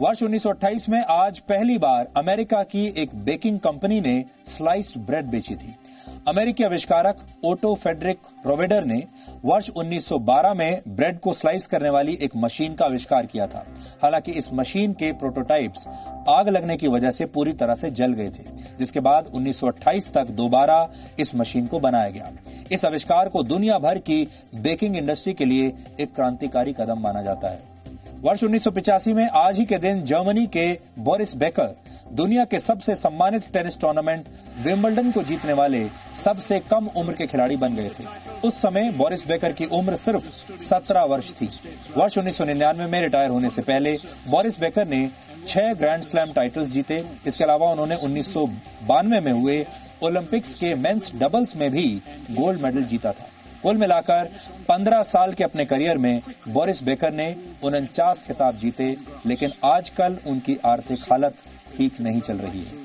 वर्ष 1928 में आज पहली बार अमेरिका की एक बेकिंग कंपनी ने स्लाइस्ड ब्रेड बेची थी। अमेरिकी आविष्कारक ओटो फेडरिक रोवेडर ने वर्ष 1912 में ब्रेड को स्लाइस करने वाली एक मशीन का आविष्कार किया था। हालांकि इस मशीन के प्रोटोटाइप्स आग लगने की वजह से पूरी तरह से जल गए थे, जिसके बाद 1928 तक दोबारा इस मशीन को बनाया गया। इस आविष्कार को दुनिया भर की बेकिंग इंडस्ट्री के लिए एक क्रांतिकारी कदम माना जाता है। वर्ष 1985 में आज ही के दिन जर्मनी के बोरिस बेकर दुनिया के सबसे सम्मानित टेनिस टूर्नामेंट विंबलडन को जीतने वाले सबसे कम उम्र के खिलाड़ी बन गए थे। उस समय बोरिस बेकर की उम्र सिर्फ 17 वर्ष थी। वर्ष 1999 में रिटायर होने से पहले बोरिस बेकर ने 6 ग्रैंड स्लैम टाइटल्स जीते। इसके अलावा उन्होंने 1992 में हुए ओलंपिक्स के मेंस डबल्स में भी गोल्ड मेडल जीता था। कुल मिलाकर 15 साल के अपने करियर में बोरिस बेकर ने 49 खिताब जीते, लेकिन आजकल उनकी आर्थिक हालत ठीक नहीं चल रही है।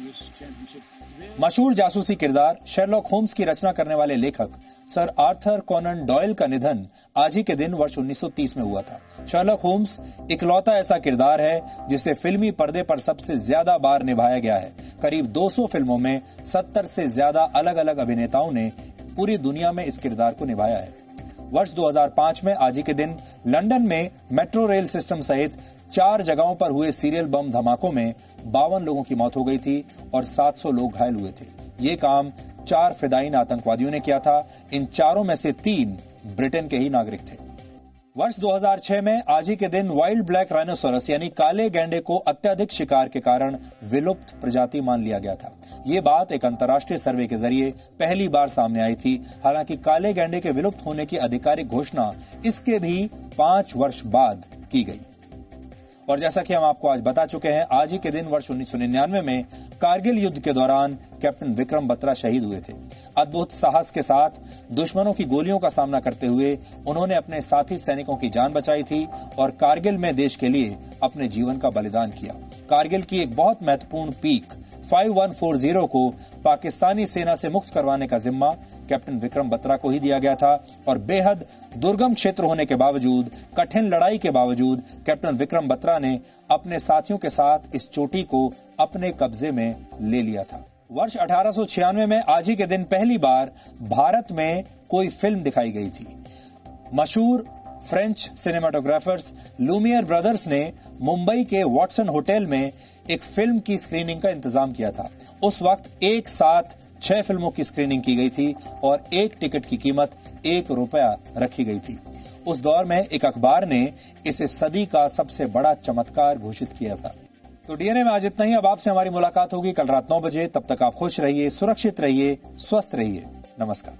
मशहूर जासूसी किरदार शेरलॉक होम्स की रचना करने वाले लेखक सर आर्थर कॉनन डॉयल का निधन आज ही के दिन वर्ष 1930 में हुआ था। शेरलॉक होम्स इकलौता ऐसा किरदार है जिसे फिल्मी पर्दे पर सबसे ज्यादा बार निभाया गया है। करीब 200 फिल्मों में 70 से ज्यादा अलग अलग अभिनेताओं ने पूरी दुनिया में इस किरदार को निभाया है। वर्ष 2005 में आज ही के दिन लंदन में मेट्रो रेल सिस्टम सहित 4 जगहों पर हुए सीरियल बम धमाकों में 52 लोगों की मौत हो गई थी और 700 लोग घायल हुए थे। ये काम 4 फिदायीन आतंकवादियों ने किया था। इन चारों में से 3 ब्रिटेन के ही नागरिक थे। वर्ष 2006 में आज ही के दिन वाइल्ड ब्लैक राइनोसोरस यानी काले गैंडे को अत्यधिक शिकार के कारण विलुप्त प्रजाति मान लिया गया था। ये बात एक अंतर्राष्ट्रीय सर्वे के जरिए पहली बार सामने आई थी। हालांकि काले गैंडे के विलुप्त होने की आधिकारिक घोषणा इसके भी 5 वर्ष बाद की गई। और जैसा कि हम आपको आज बता चुके हैं, आज ही के दिन वर्ष 1999 में कारगिल युद्ध के दौरान कैप्टन विक्रम बत्रा शहीद हुए थे। अद्भुत साहस के साथ दुश्मनों की गोलियों का सामना करते हुए उन्होंने अपने साथी सैनिकों की जान बचाई थी और कारगिल में देश के लिए अपने जीवन का बलिदान किया। कारगिल की एक बहुत महत्वपूर्ण पीक 5140 को पाकिस्तानी सेना से मुक्त करवाने का जिम्मा कैप्टन विक्रम बत्रा को ही दिया गया था और बेहद दुर्गम क्षेत्र होने के बावजूद, कठिन लड़ाई के बावजूद कैप्टन विक्रम बत्रा ने अपने साथियों के साथ इस चोटी को अपने कब्जे में ले लिया था। वर्ष 1896 में आज ही के दिन पहली बार भारत में कोई फिल्म दिखाई गई थी। मशहूर फ्रेंच सिनेमाटोग्राफर्स लूमियर ब्रदर्स ने मुंबई के वॉटसन होटल में एक फिल्म की स्क्रीनिंग का इंतजाम किया था। उस वक्त एक साथ 6 फिल्मों की स्क्रीनिंग की गई थी और एक टिकट की कीमत ₹1 रखी गई थी। उस दौर में एक अखबार ने इसे सदी का सबसे बड़ा चमत्कार घोषित किया था। तो डीएनए में आज इतना ही। अब आपसे हमारी मुलाकात होगी कल रात 9 बजे। तब तक आप खुश रहिए, सुरक्षित रहिए, स्वस्थ रहिए। नमस्कार।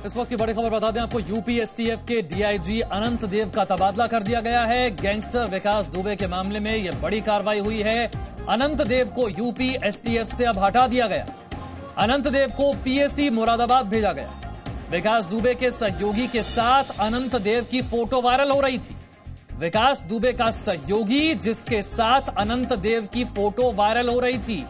इस वक्त की बड़ी खबर बता दें आपको, यूपी एसटीएफ के डीआईजी अनंत देव का तबादला कर दिया गया है। गैंगस्टर विकास दुबे के मामले में यह बड़ी कार्रवाई हुई है। अनंत देव को यूपी एसटीएफ से अब हटा दिया गया। अनंत देव को पीएसी मुरादाबाद भेजा गया। विकास दुबे के सहयोगी के साथ अनंत देव की फोटो वायरल हो रही थी। विकास दुबे का सहयोगी जिसके साथ अनंत देव की फोटो वायरल हो रही थी,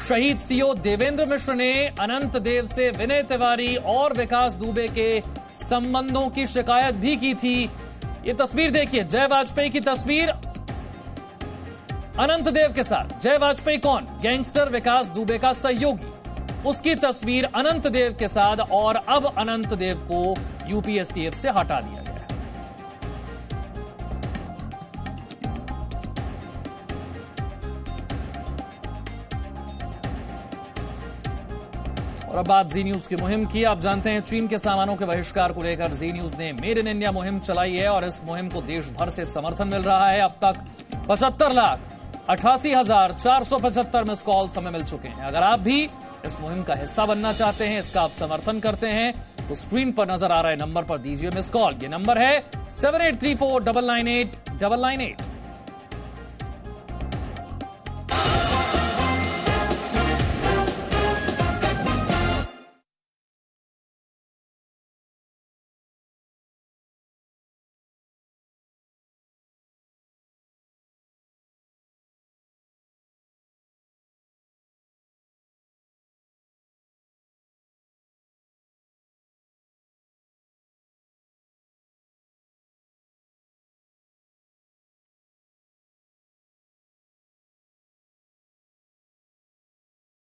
शहीद सीओ देवेंद्र मिश्र ने अनंत देव से विनय तिवारी और विकास दुबे के संबंधों की शिकायत भी की थी। ये तस्वीर देखिए, जय वाजपेयी की तस्वीर अनंत देव के साथ। जय वाजपेयी कौन? गैंगस्टर विकास दुबे का सहयोगी। उसकी तस्वीर अनंत देव के साथ, और अब अनंत देव को यूपी एसटीएफ से हटा दिया गया। और अब बात जी न्यूज की मुहिम की। आप जानते हैं चीन के सामानों के बहिष्कार को लेकर जी न्यूज ने मेड इन इंडिया मुहिम चलाई है और इस मुहिम को देश भर से समर्थन मिल रहा है। अब तक 75,88,475 मिस कॉल्स हमें मिल चुके हैं। अगर आप भी इस मुहिम का हिस्सा बनना चाहते हैं, इसका आप समर्थन करते हैं, तो स्क्रीन पर नजर आ रहे नंबर पर दीजिए मिस कॉल। ये नंबर है 7834998998।